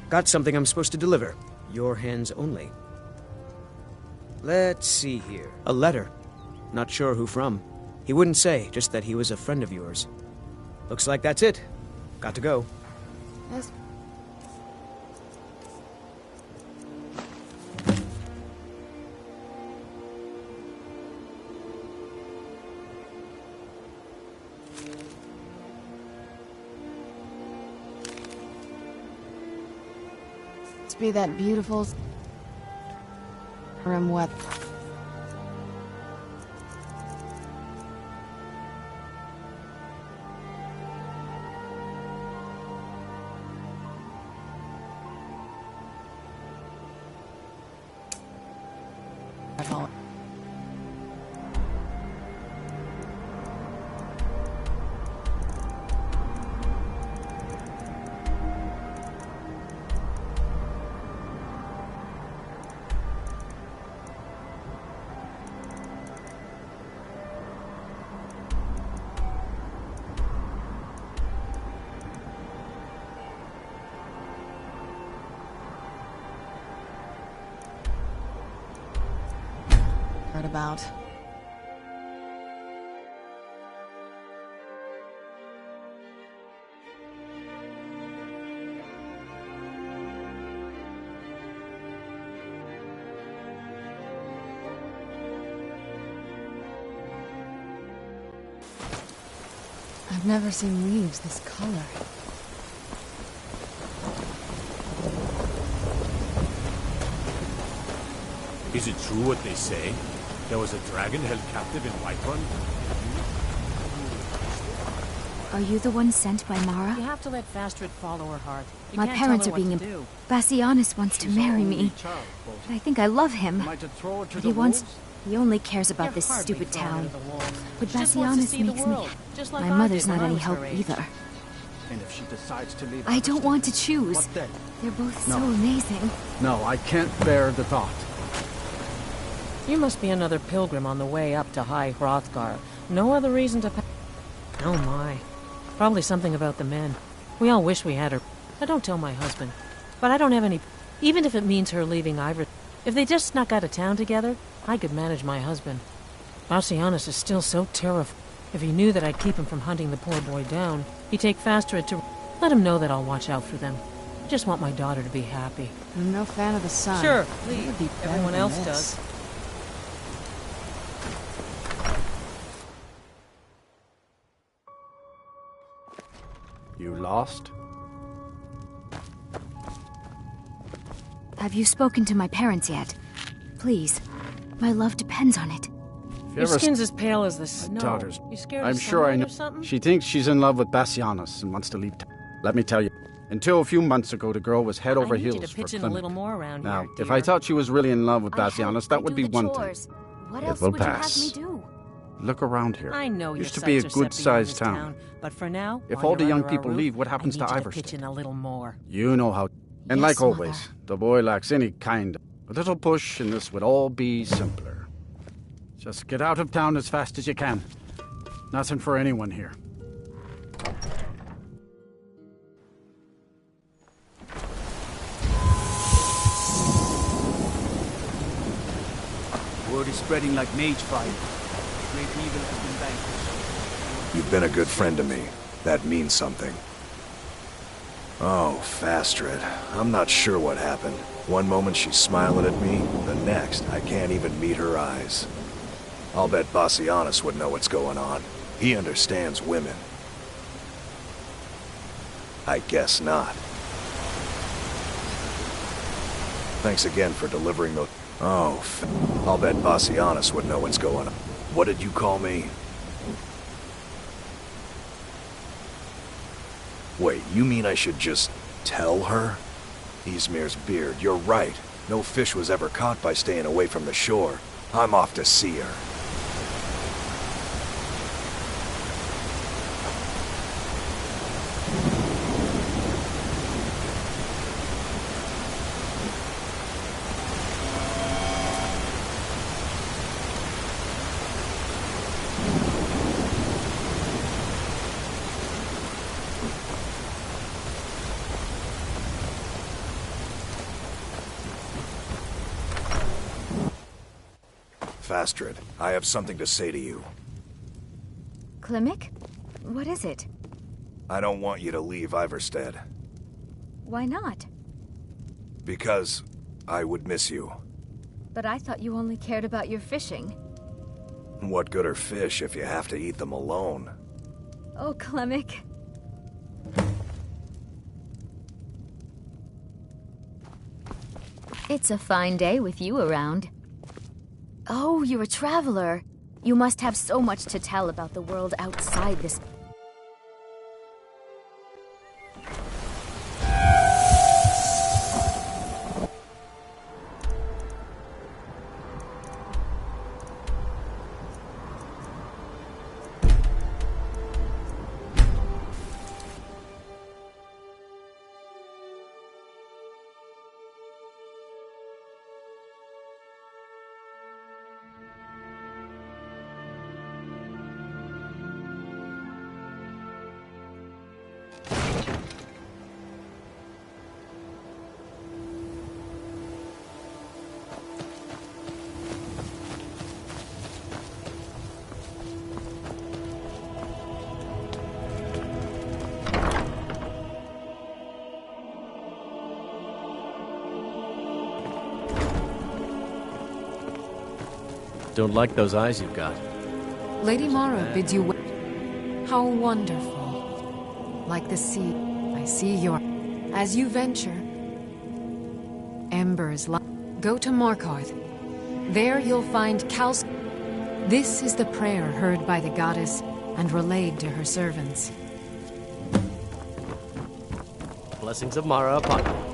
Got something I'm supposed to deliver. Your hands only. Let's see here. A letter. Not sure who from. He wouldn't say, just that he was a friend of yours. Looks like that's it. Got to go. Yes. Must be that beautiful Skyrim weather. follow. About. I've never seen leaves this color. Is it true what they say? There was a dragon held captive in Whiterun? Are you the one sent by Mara? You have to let Fastred follow her heart. You My can't parents tell are her being what to do. Bassianus wants to marry me. But I think I love him. But he only cares about this stupid town. But Bassianus makes me... My mother's not any help either. And if she decides to leave, I don't want to choose. What then? They're both No. so amazing. No, I can't bear the thought. You must be another pilgrim on the way up to High Hrothgar. No other reason to... Oh my. Probably something about the men. We all wish we had her. I don't tell my husband. But I don't have any... Even if it means her leaving Ivor... If they just snuck out of town together, I could manage my husband. Bassianus is still so terrified. If he knew that I'd keep him from hunting the poor boy down, he'd take Fastred to... Let him know that I'll watch out for them. I just want my daughter to be happy. I'm no fan of the sun. Sure, It please. would be better Everyone than else this. does. You lost? Have you spoken to my parents yet? Please. My love depends on it. Your skin's as pale as the snow. Daughter's. You scared I'm of sure I sunlight know. or something? She thinks she's in love with Bassianus and wants to leave. Let me tell you. Until a few months ago, the girl was head over I need you heels to for pitch in a Clement. little more around Now, here, if dear. I thought she was really in love with Bassianus, that would be one thing. What It else will would you pass. have me do? Look around here. I know Used your to be a sights are set good-sized beyond this town. but for now, If while all the you're young under our people roof, leave, what happens I need to you to Iverstead? pitch in a little more. You know how. And Yes, like always, Mother. the boy lacks any kind. A little push, and this would all be simpler. Just get out of town as fast as you can. Nothing for anyone here. Word is spreading like mage fire. Great evil has been vanquished. You've been a good friend to me. That means something. Oh, Fastred. I'm not sure what happened. One moment she's smiling at me, the next I can't even meet her eyes. I'll bet Bassianus would know what's going on. He understands women. I guess not. Thanks again for delivering those... Oh, I'll bet Bassianus would know what's going on. What did you call me? Wait, you mean I should just tell her? Ysmir's beard, you're right. No fish was ever caught by staying away from the shore. I'm off to see her. Fastred, I have something to say to you. Klimek? What is it? I don't want you to leave Iverstead. Why not? Because I would miss you. But I thought you only cared about your fishing. What good are fish if you have to eat them alone? Oh, Klimek. It's a fine day with you around. Oh, you're a traveler. You must have so much to tell about the world outside this... Don't like those eyes you've got. Lady Mara bids you How wonderful. Like the sea, I see your... As you venture, embers go to Markarth. There you'll find Kals... This is the prayer heard by the goddess and relayed to her servants. Blessings of Mara upon you.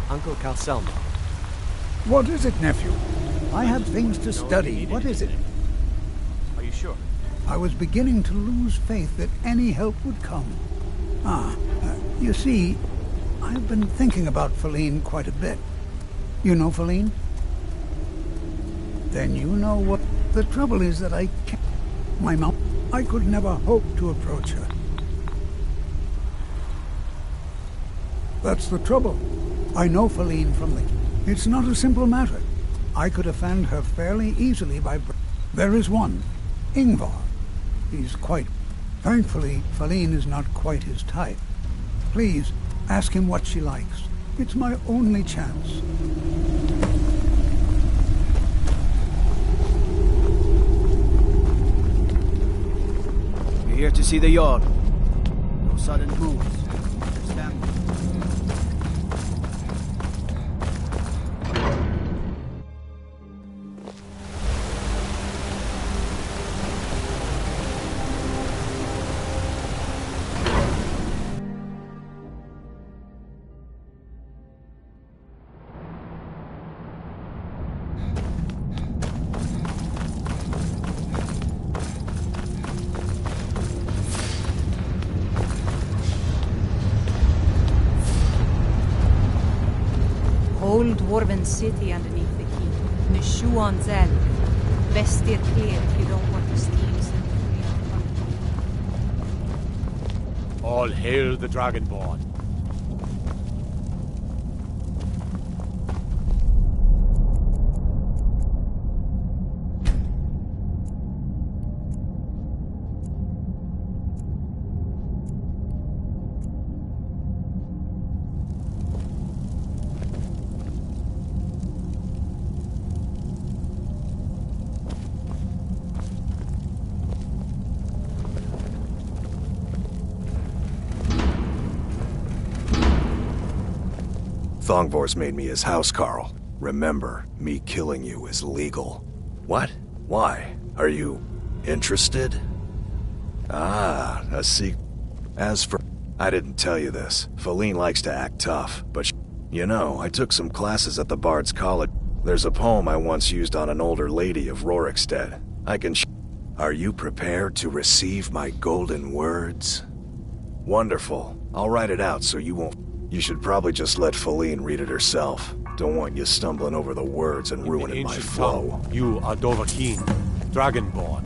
Uncle Calselma. What is it, nephew? I have things to study. What is it? Are you sure? I was beginning to lose faith that any help would come. You see, I've been thinking about Feline quite a bit. You know Feline? Then you know what... The trouble is that I can't... My mouth... I could never hope to approach her. That's the trouble. I know Feline from the... It's not a simple matter. I could offend her fairly easily by... There is one, Ingvar. He's quite... Thankfully, Feline is not quite his type. Please, ask him what she likes. It's my only chance. You're here to see the Jarl. No sudden moves. Understand? Old dwarven city underneath the keep. Nishuan's End. Vestir here if you don't want to steal something. All hail the Dragonborn. Thongvor's made me his housecarl. Remember, me killing you is legal. What? Why? Are you interested? Ah, a secret. As for... I didn't tell you this. Feline likes to act tough, but you know, I took some classes at the Bard's College. There's a poem I once used on an older lady of Rorikstead. I can Are you prepared to receive my golden words? Wonderful. I'll write it out so you won't... You should probably just let Feline read it herself. Don't want you stumbling over the words and ruining my flow. Tongue, you are Dovahkiin, Dragonborn.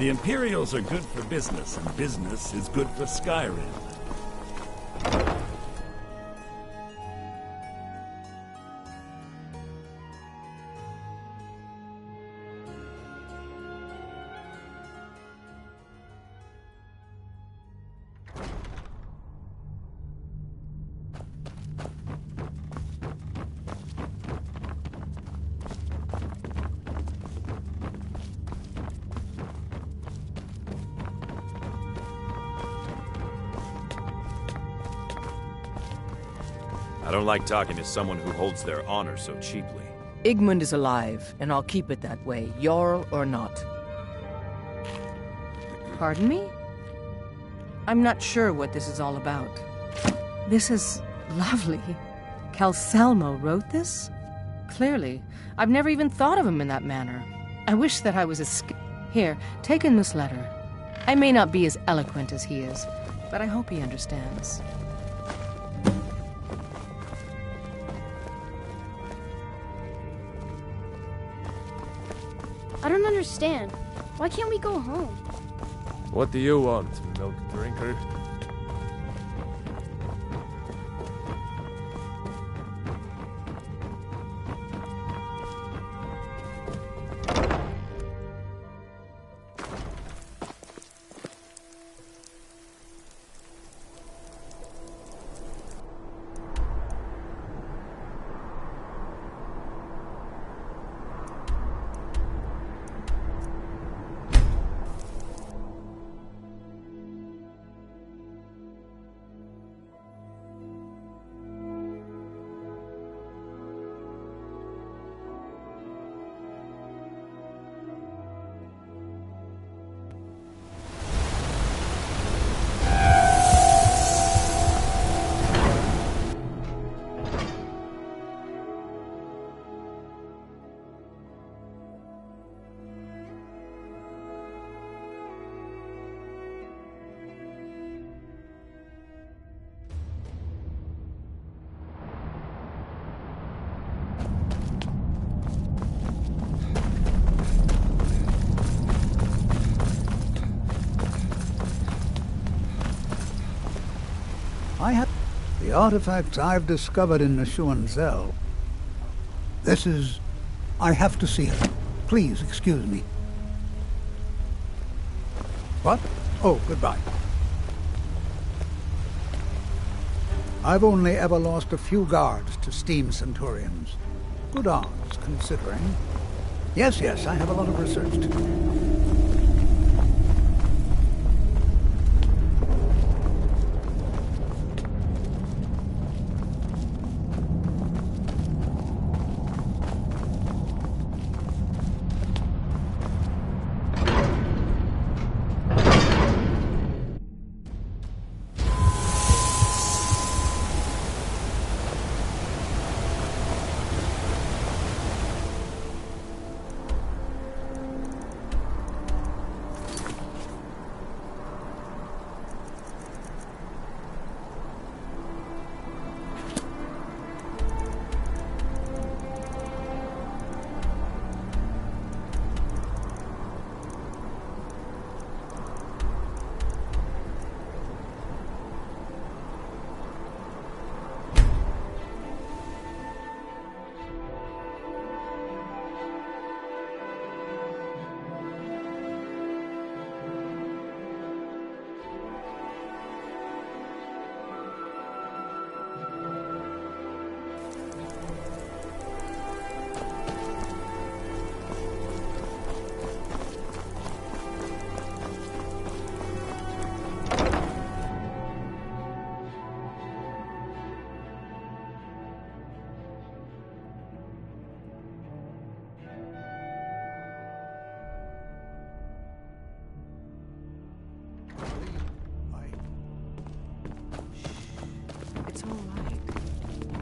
The Imperials are good for business, and business is good for Skyrim. I don't like talking to someone who holds their honor so cheaply. Igmund is alive, and I'll keep it that way, Jarl or not. Pardon me? I'm not sure what this is all about. This is lovely. Calcelmo wrote this? Clearly. I've never even thought of him in that manner. I wish that I was as Here, take in this letter. I may not be as eloquent as he is, but I hope he understands. I don't understand. Why can't we go home? What do you want, milk drinker? The artifacts I've discovered in Neshuanzel. This is... I have to see her. Please excuse me. What? Oh, goodbye. I've only ever lost a few guards to steam centurions. Good odds, considering. Yes, I have a lot of research to do.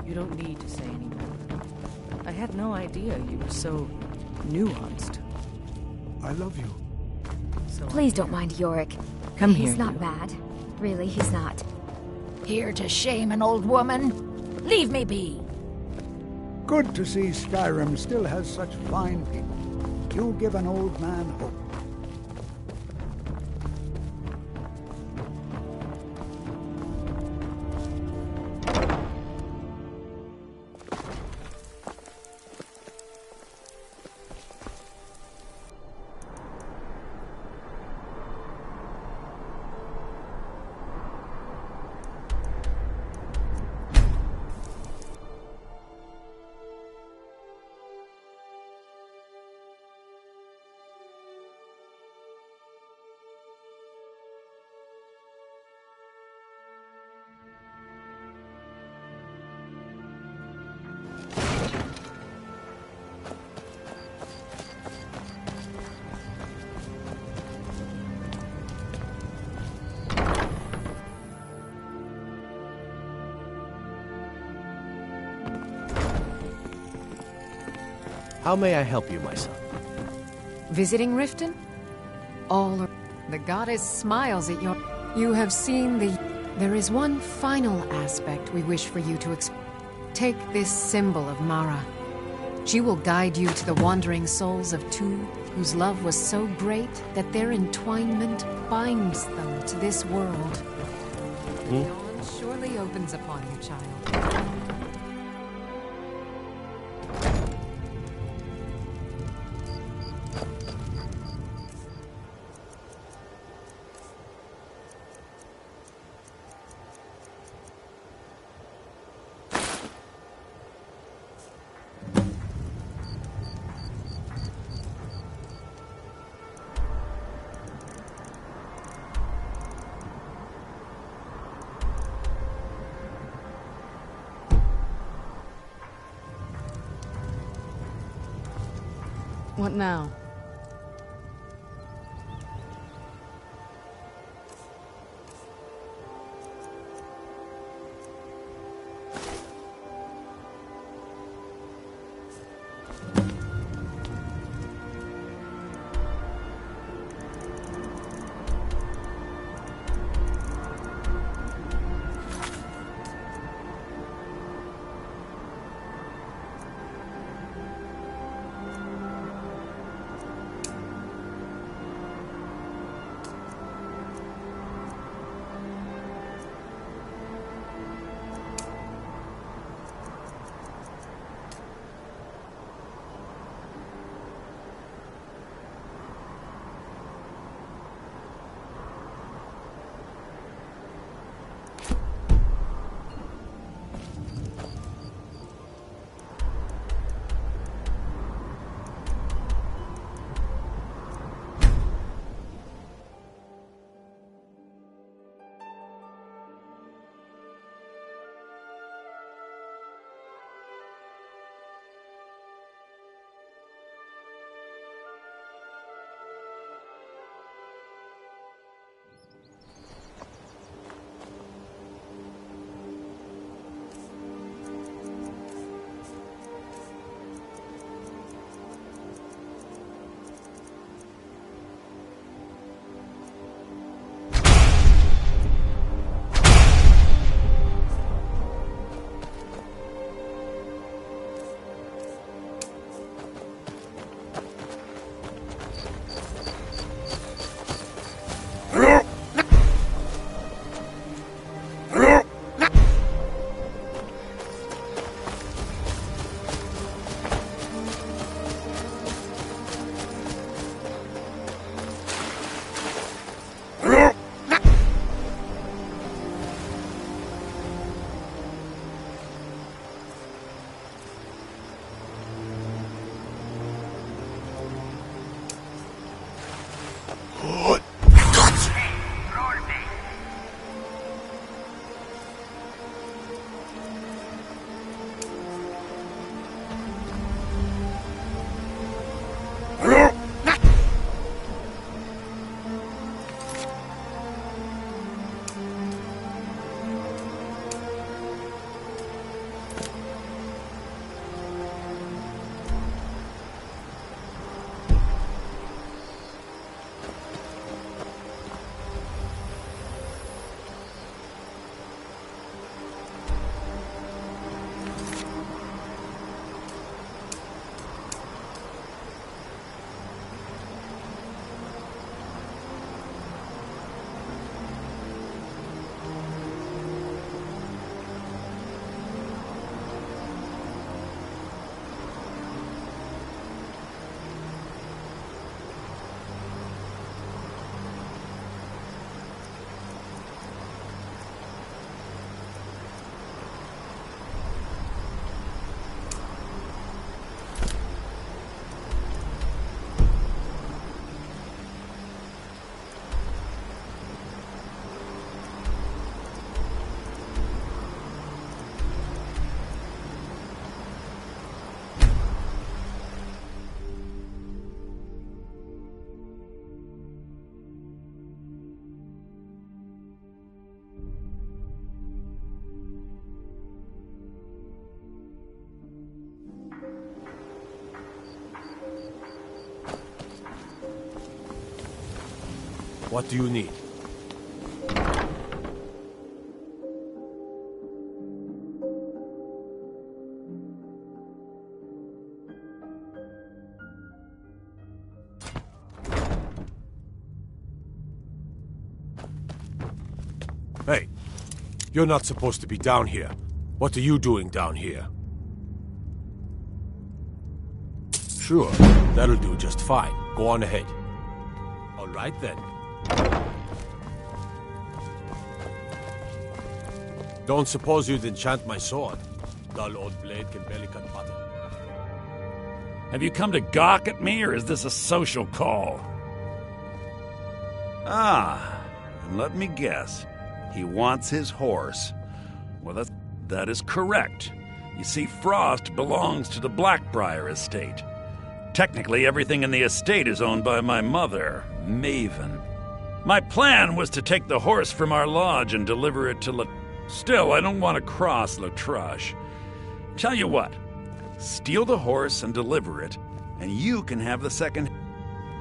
You don't need to say any more. I had no idea you were so nuanced. I love you. Please don't mind Yorick. Come here, He's not you. bad. Really, he's not. Here to shame an old woman? Leave me be. Good to see Skyrim still has such fine people. You give an old man hope. How may I help you, my son? Visiting Riften? The goddess smiles at your... You have seen the... There is one final aspect we wish for you to take this symbol of Mara. She will guide you to the wandering souls of two whose love was so great that their entwinement binds them to this world. Dawn surely opens upon you, child. What now? What do you need? Hey, you're not supposed to be down here. What are you doing down here? Sure, that'll do just fine. Go on ahead. All right then. Don't suppose you'd enchant my sword? Dull old blade can barely cut butter. Have you come to gawk at me, or is this a social call? Ah, and let me guess. He wants his horse. Well, that is correct. You see, Frost belongs to the Blackbriar estate. Technically, everything in the estate is owned by my mother, Maven. My plan was to take the horse from our lodge and deliver it to Still, I don't want to cross Latrush. Tell you what, steal the horse and deliver it, and you can have the second.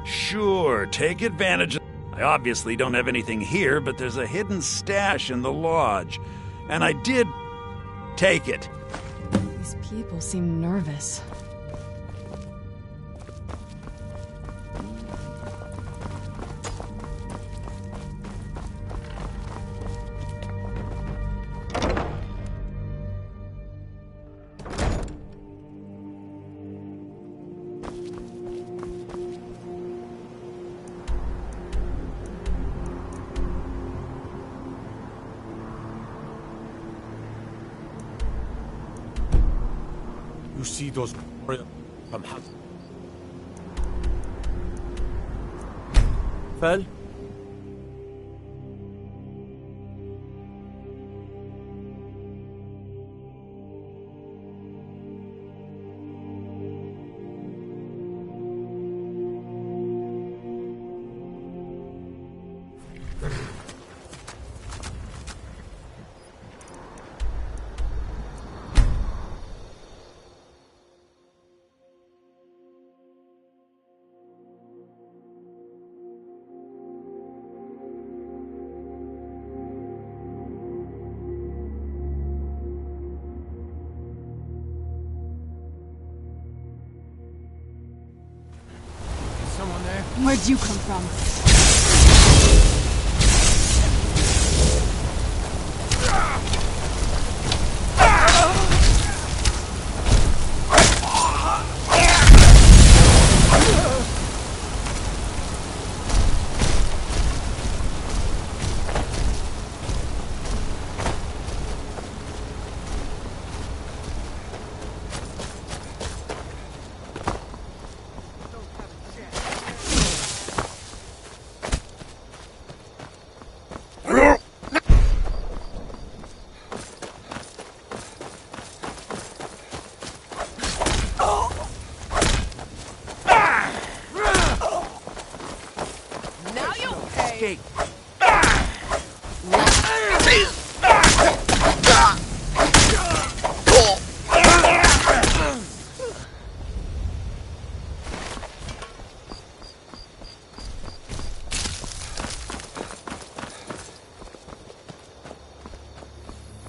Sure, take advantage. I obviously don't have anything here, but there's a hidden stash in the lodge, and I did take it. These people seem nervous. You see those from house. Fell? Someone there? Where'd you come from?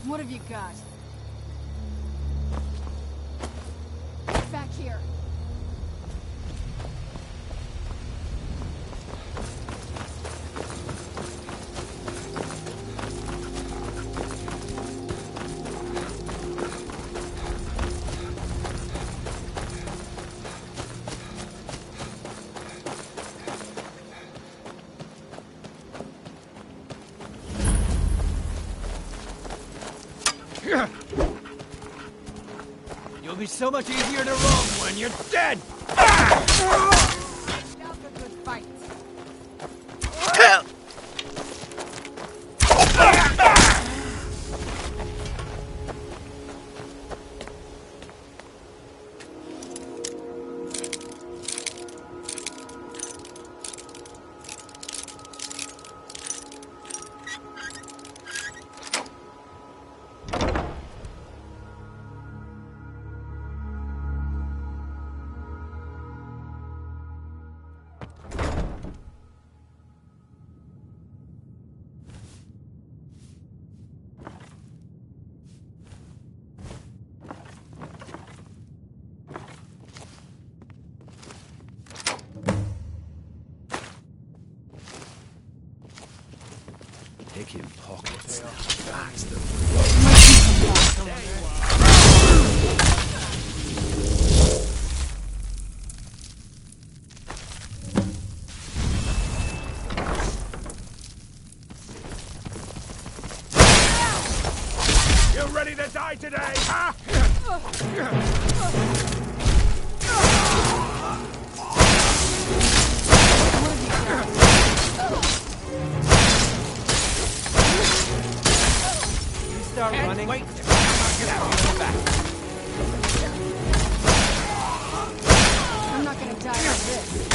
What have you got? Back here. You'll be so much easier to roam when you're dead! picking pockets. That's the... You ready to die today, huh? You start running. Wait. I'm not gonna die like this.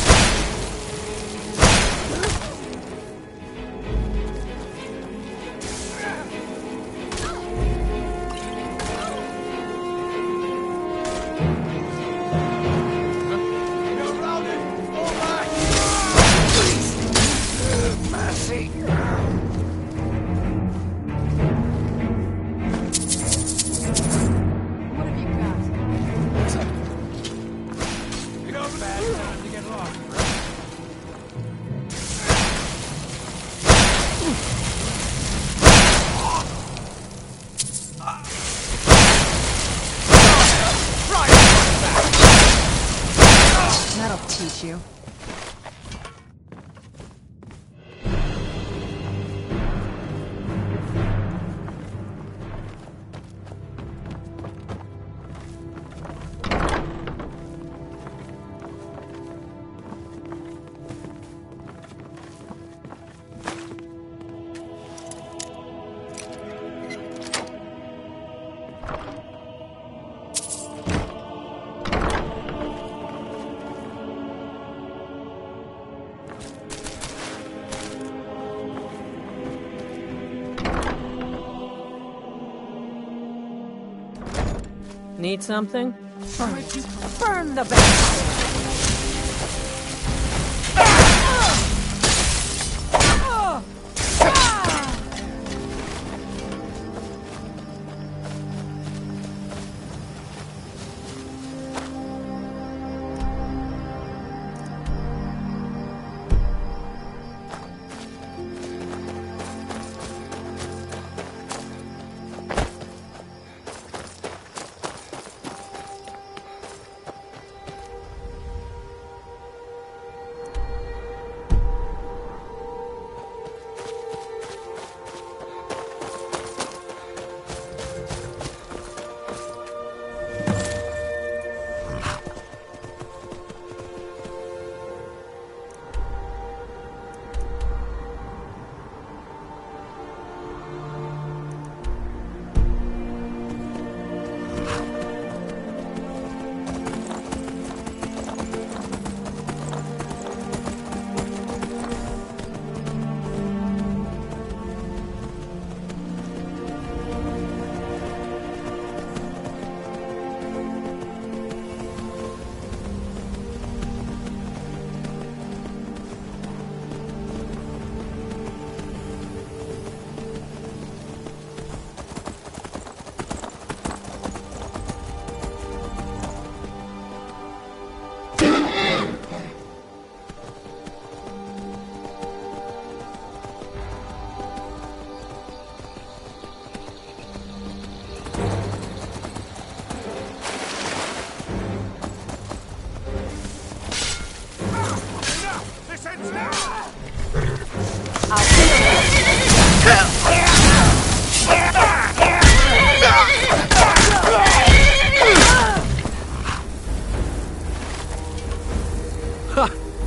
That'll teach you. Need something? Burn the bastard!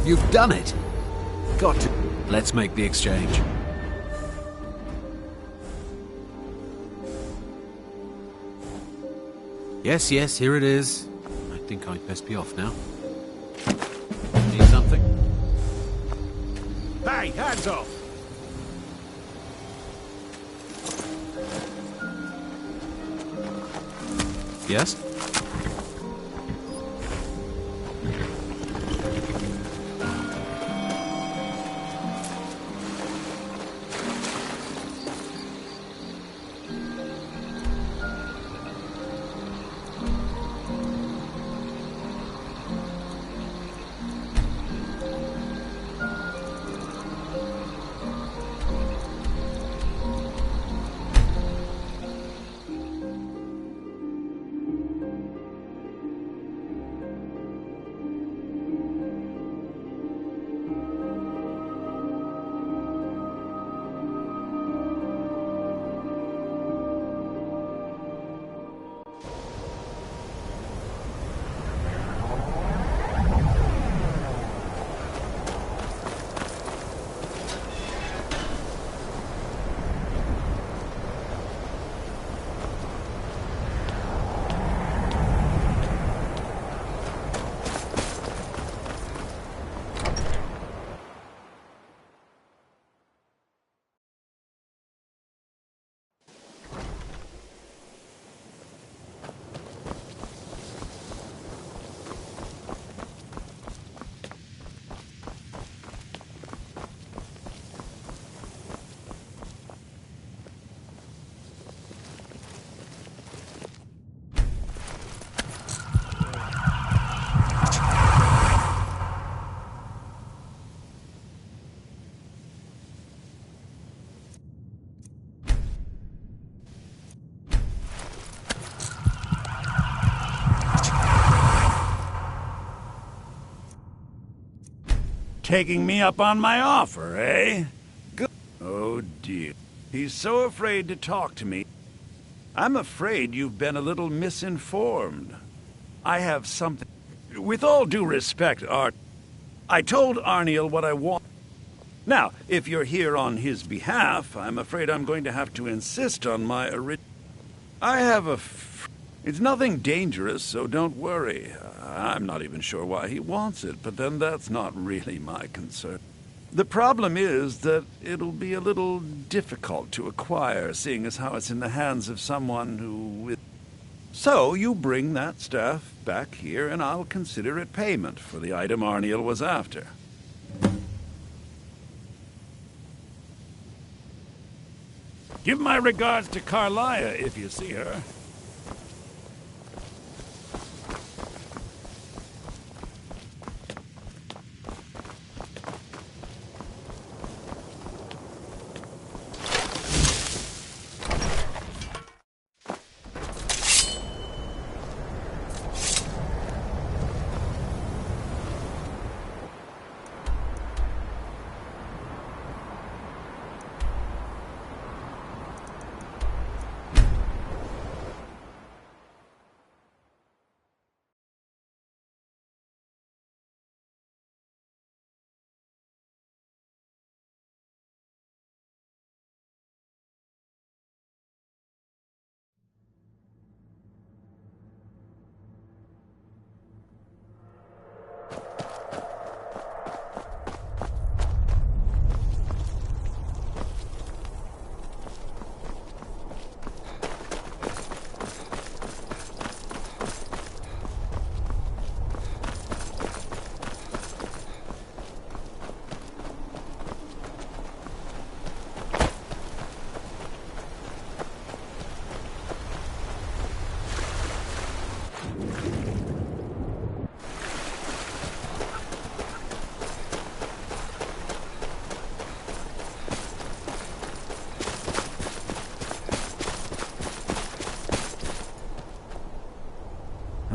You've done it! Got to... Let's make the exchange. Yes, yes, here it is. I think I'd best be off now. Need something? Hey, hands off! Yes? taking me up on my offer, eh? Good. Oh dear. He's so afraid to talk to me. I'm afraid you've been a little misinformed. I have something... With all due respect, Art, I told Arniel what I want. Now, if you're here on his behalf, I'm afraid I'm going to have to insist on my I have a... It's nothing dangerous, so don't worry. I'm not even sure why he wants it, but then that's not really my concern. The problem is that it'll be a little difficult to acquire, seeing as how it's in the hands of someone who... So you bring that staff back here, and I'll consider it payment for the item Arniel was after. Give my regards to Carlia if you see her.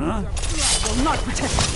Huh? I will not protect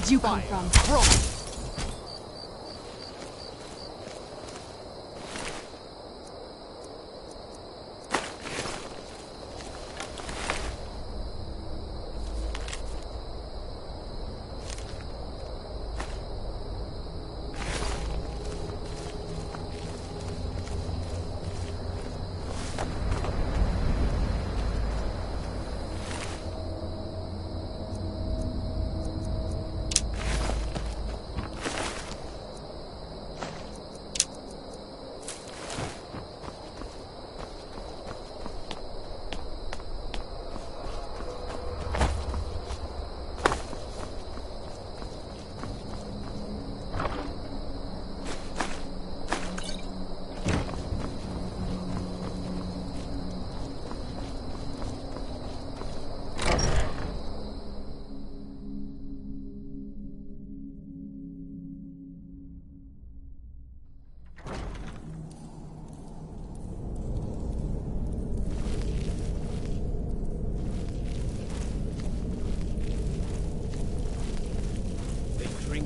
Where'd you come from? Roll!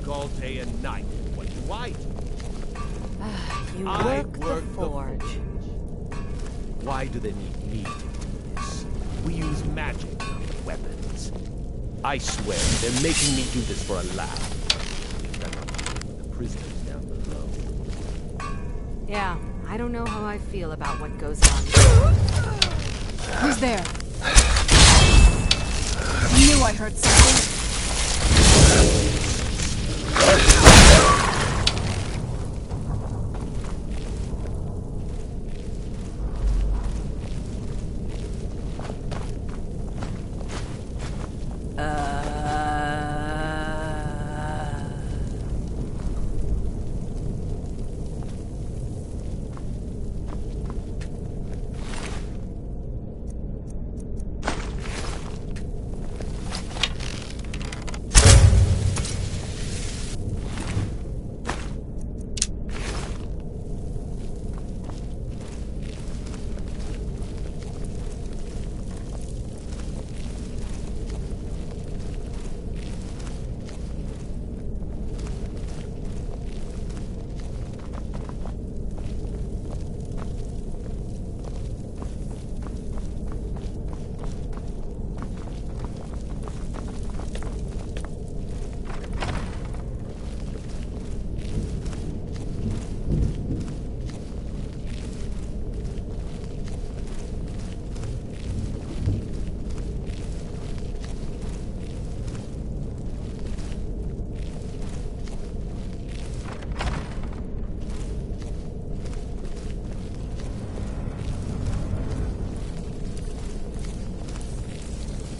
All day and night. What do I do? You I work work the forge. Why do they need me to do this? We use magic, not weapons. I swear, they're making me do this for a laugh. The prisoners down below. Yeah, I don't know how I feel about what goes on. Who's there? Knew I heard something.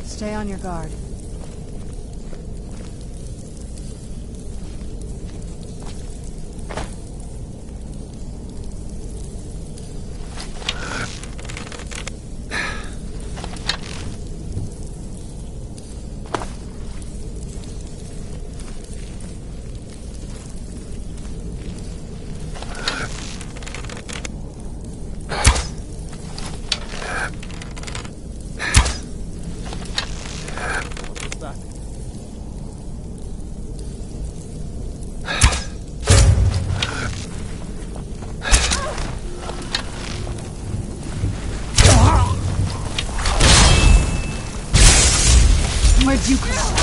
Stay on your guard. Where'd you come from?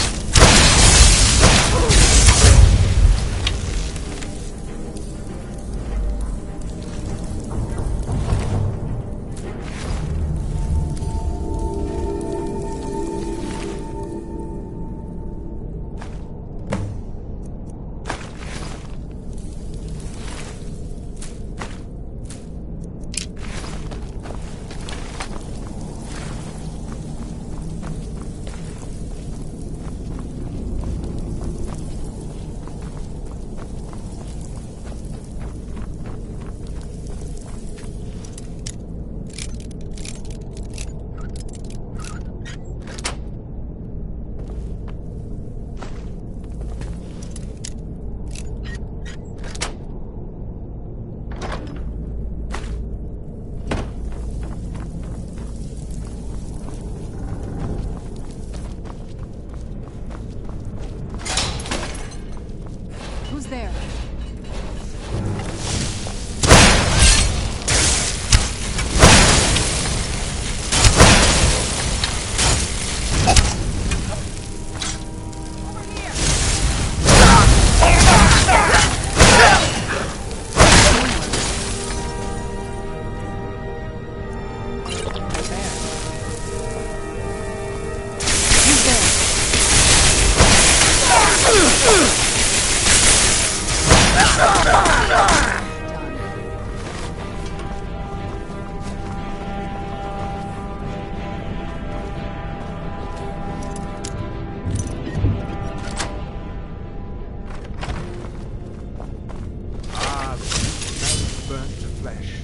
flesh.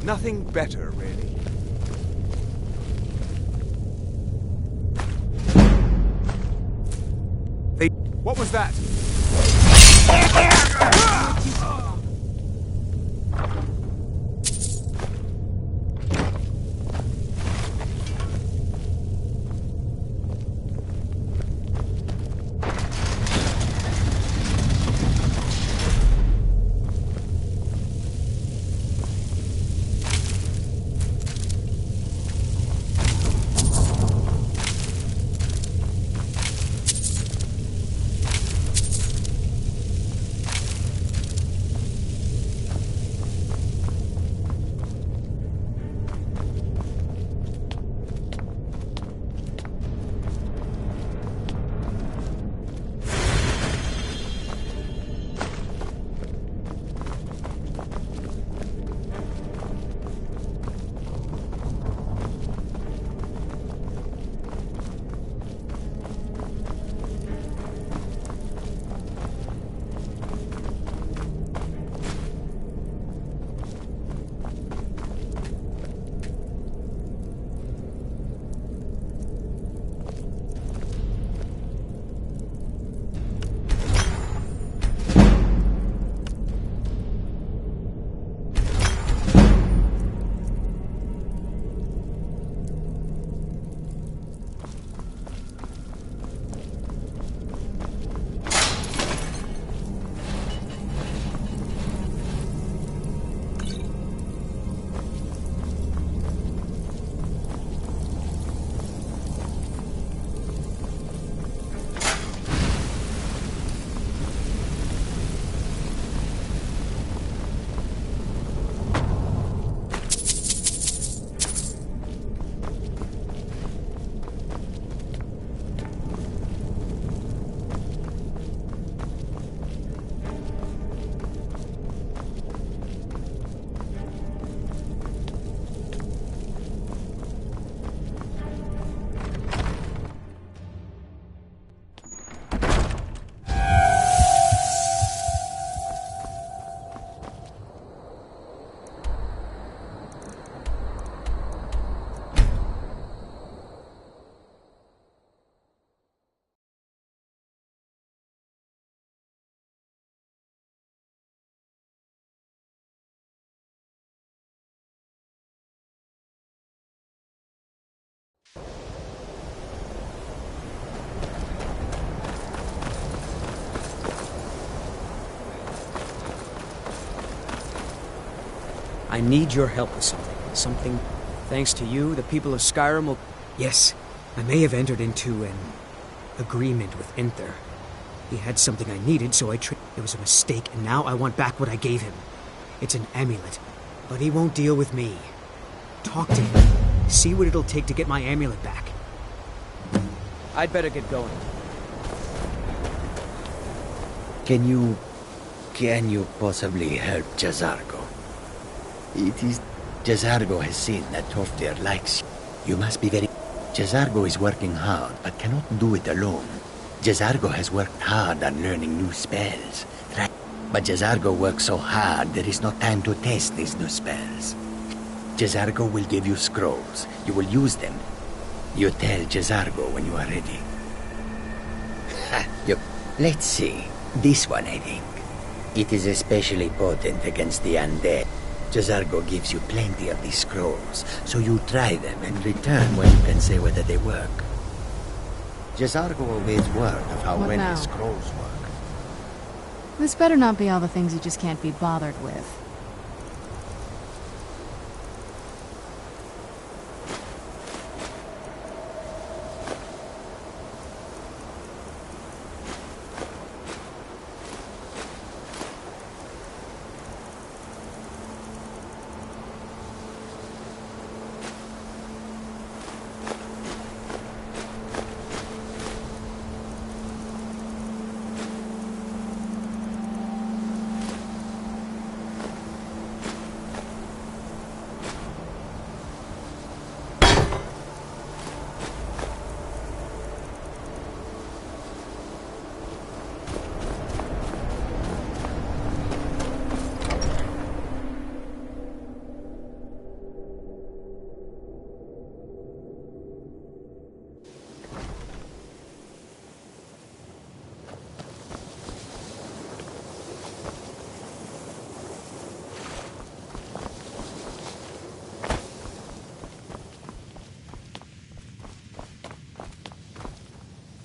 Nothing better, really. What was that? I need your help with something. Thanks to you, the people of Skyrim will... Yes, I may have entered into an agreement with Inther. He had something I needed, so it was a mistake, and now I want back what I gave him. It's an amulet, but he won't deal with me. Talk to him. See what it'll take to get my amulet back. I'd better get going. Can you possibly help Jazargo? It is... Jazargo has seen that Toftir likes you. You must be very... Jazargo is working hard, but cannot do it alone. Jazargo has worked hard on learning new spells. Right? But Jazargo works so hard, there is no time to test these new spells. Jazargo will give you scrolls. You will use them. You tell Jazargo when you are ready. Let's see. This one, I think. It is especially potent against the undead. Jazargo gives you plenty of these scrolls, so you try them and return when you can say whether they work. Jazargo awaits word of how well his scrolls work. This better not be all the things you just can't be bothered with.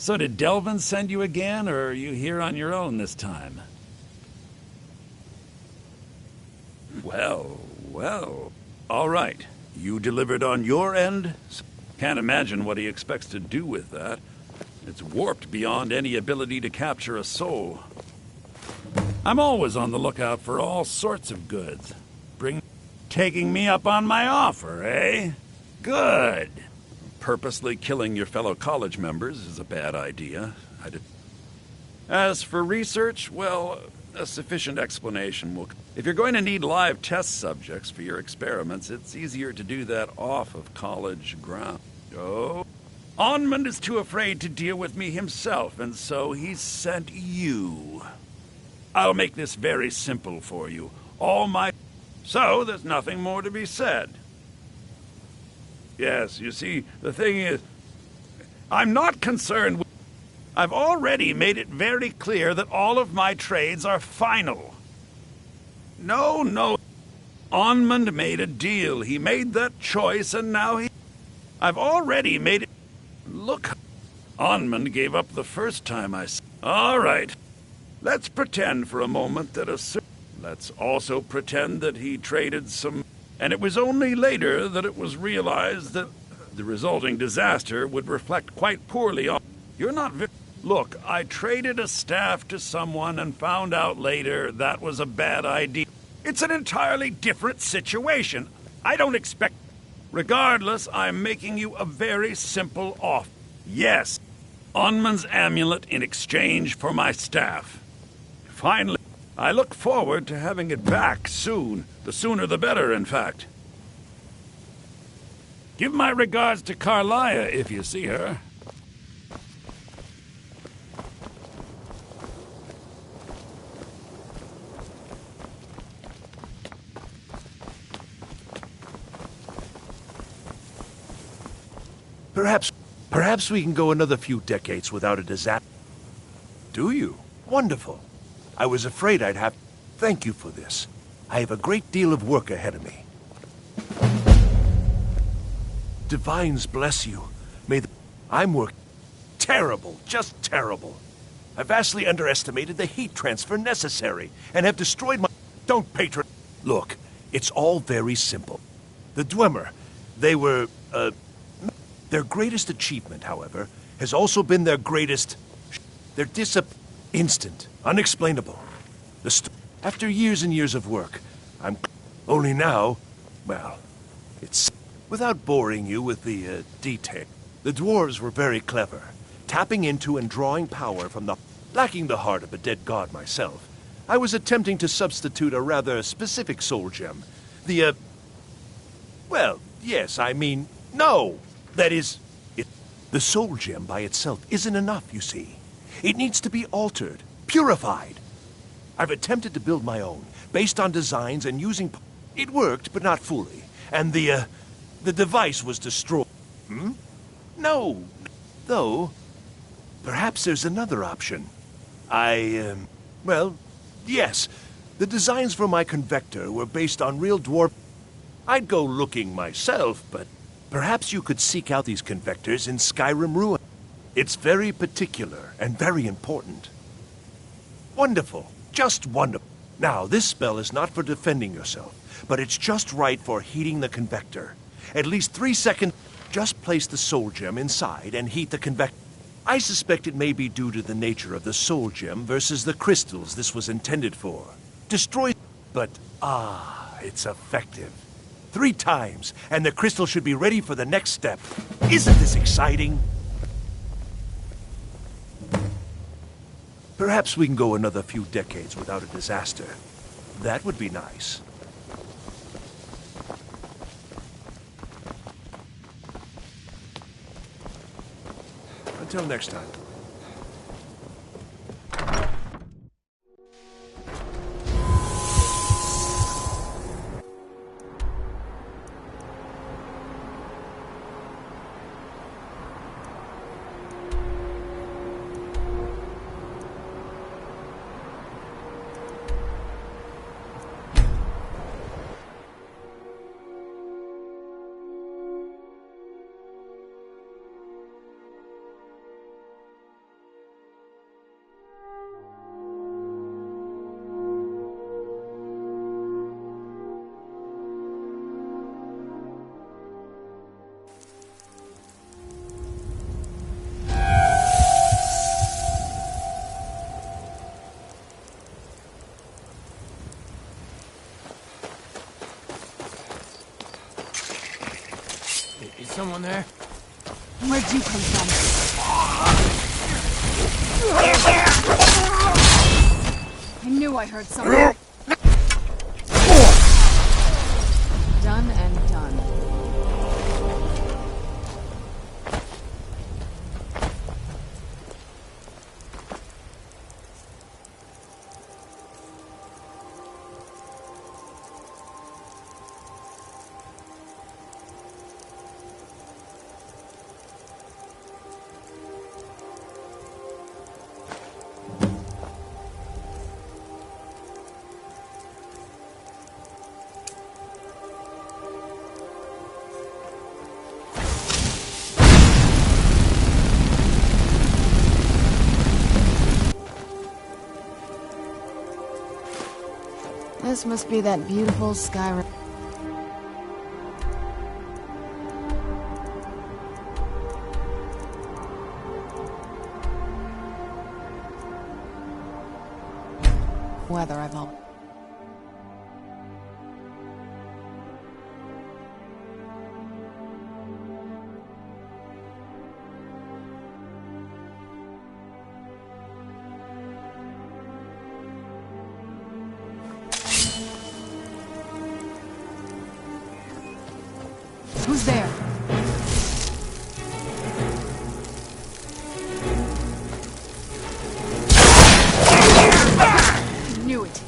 So did Delvin send you again, or are you here on your own this time? Well, well. All right. You delivered on your end? Can't imagine what he expects to do with that. It's warped beyond any ability to capture a soul. I'm always on the lookout for all sorts of goods. Taking me up on my offer, eh? Good. Purposely killing your fellow college members is a bad idea. As for research, well, a sufficient explanation will... If you're going to need live test subjects for your experiments, it's easier to do that off of college ground. Oh, Onmund is too afraid to deal with me himself, and so he's sent you. I'll make this very simple for you. So there's nothing more to be said. Yes, you see, the thing is, I'm not concerned with... I've already made it very clear that all of my trades are final. No. Onmund made a deal. He made that choice, and now I've already made it... Look, Onmund gave up the first time I... All right. Let's pretend for a moment that Let's also pretend that he traded some... And it was only later that it was realized that the resulting disaster would reflect quite poorly on... You're not... Look, I traded a staff to someone and found out later that was a bad idea. It's an entirely different situation. I don't expect... Regardless, I'm making you a very simple offer. Yes, Onmund's amulet in exchange for my staff. Finally, I look forward to having it back soon. The sooner the better, in fact. Give my regards to Carlia if you see her. Perhaps we can go another few decades without a disaster. Do you? Wonderful. I was afraid I'd have... Thank you for this. I have a great deal of work ahead of me. Divines bless you. I'm working... Terrible, just terrible. I vastly underestimated the heat transfer necessary, and have destroyed my... Don't patron... Look, it's all very simple. The Dwemer, they were, Their greatest achievement, however, has also been their greatest... Their instant, unexplainable. After years and years of work, I'm... Only now, well, it's... Without boring you with the, detail, the dwarves were very clever, tapping into and drawing power from the... Lacking the heart of a dead god myself, I was attempting to substitute a rather specific soul gem. The, Well, yes, I mean, no! That is, the soul gem by itself isn't enough, you see. It needs to be altered, purified. I've attempted to build my own, based on designs and using... It worked, but not fully. And the device was destroyed. No. Though, perhaps there's another option. Well, yes. The designs for my convector were based on real dwarf... I'd go looking myself, but... Perhaps you could seek out these convectors in Skyrim ruin. It's very particular and very important. Wonderful. Just wonderful. Now, this spell is not for defending yourself, but it's just right for heating the convector. At least 3 seconds. Just place the soul gem inside and heat the convector. I suspect it may be due to the nature of the soul gem versus the crystals this was intended for. Destroy... But, it's effective. 3 times, and the crystal should be ready for the next step. Isn't this exciting? Perhaps we can go another few decades without a disaster. That would be nice. Until next time. someone there? Where'd you come from? I knew I heard something. Done and done. This must be that beautiful Skyrim. Weather I've all. Who's there? I knew it.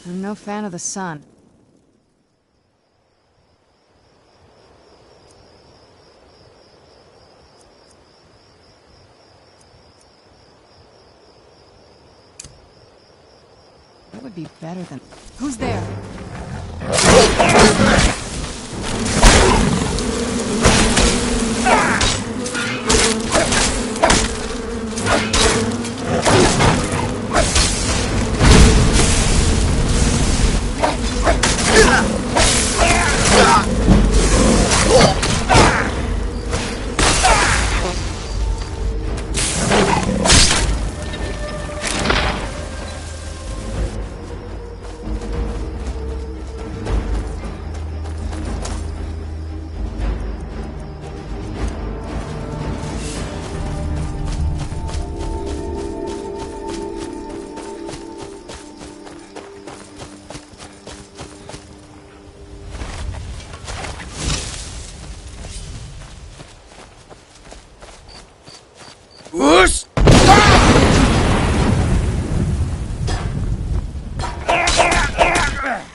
I'm no fan of the sun. That would be better than... Who's there?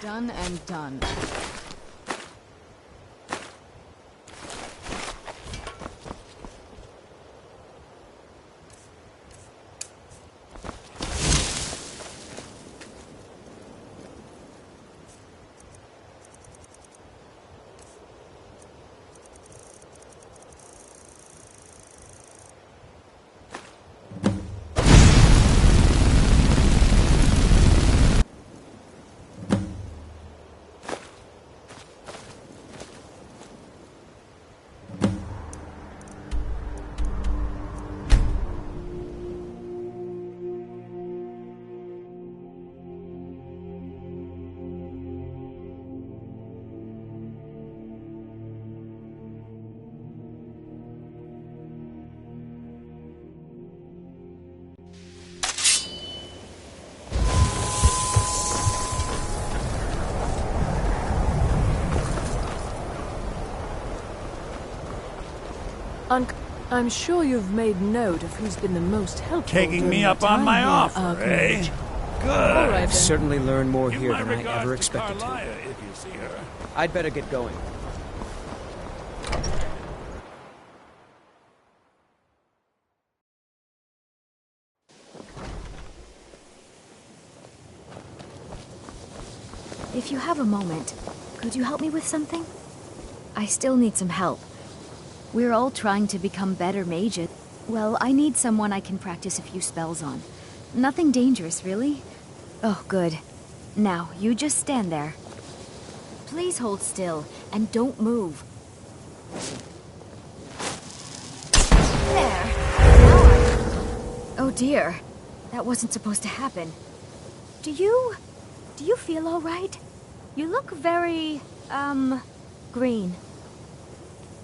Done and done. I'm sure you've made note of who's been the most helpful. Taking me up on my offer, eh? Good. All right, I've certainly learned more here than I ever expected to. If you see her. I'd better get going. If you have a moment, could you help me with something? I still need some help. We're all trying to become better mages. Well, I need someone I can practice a few spells on. Nothing dangerous, really. Oh, good. Now, you just stand there. Please hold still, and don't move. There. Oh dear. That wasn't supposed to happen. Do you feel all right? You look very, green.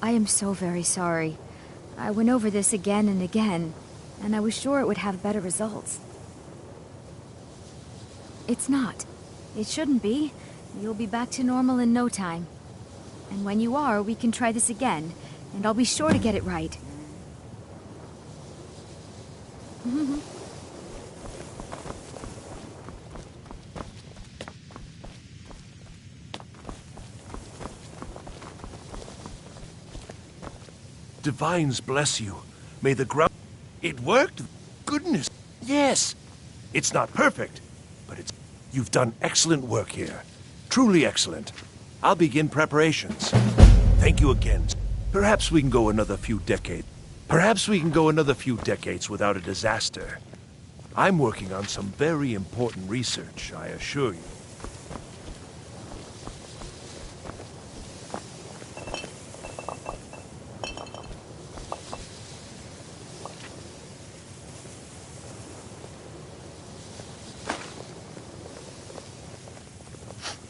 I am so very sorry. I went over this again and again, and I was sure it would have better results. It's not. It shouldn't be. You'll be back to normal in no time. And when you are, we can try this again, and I'll be sure to get it right. Divines bless you. May the ground... It worked? Goodness. Yes. It's not perfect, but it's... You've done excellent work here. Truly excellent. I'll begin preparations. Thank you again. Perhaps we can go another few decades. Perhaps we can go another few decades without a disaster. I'm working on some very important research, I assure you.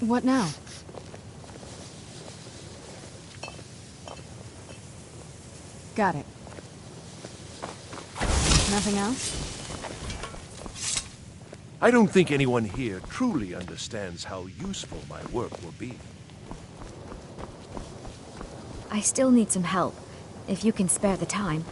What now? Got it. Nothing else? I don't think anyone here truly understands how useful my work will be. I still need some help, if you can spare the time.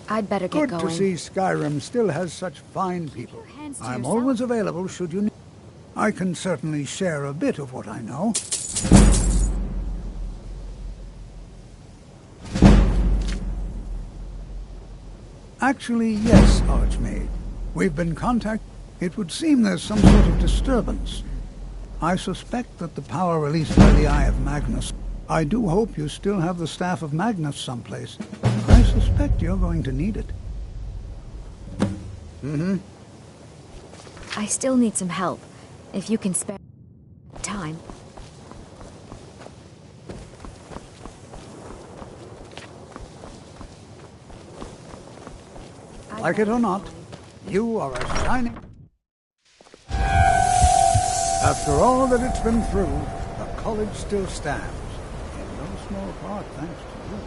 I'd better get Good going. to see Skyrim still has such fine people. hands to I'm yourself. always available should you need. I can certainly share a bit of what I know. Actually, yes, Archmaid. We've been contacted. It would seem there's some sort of disturbance. I suspect that the power released by the Eye of Magnus. I do hope you still have the Staff of Magnus someplace. I suspect you're going to need it. I still need some help. If you can spare time. Like it or not, you are a shining... After all that it's been through, the college still stands. In no small part thanks to you.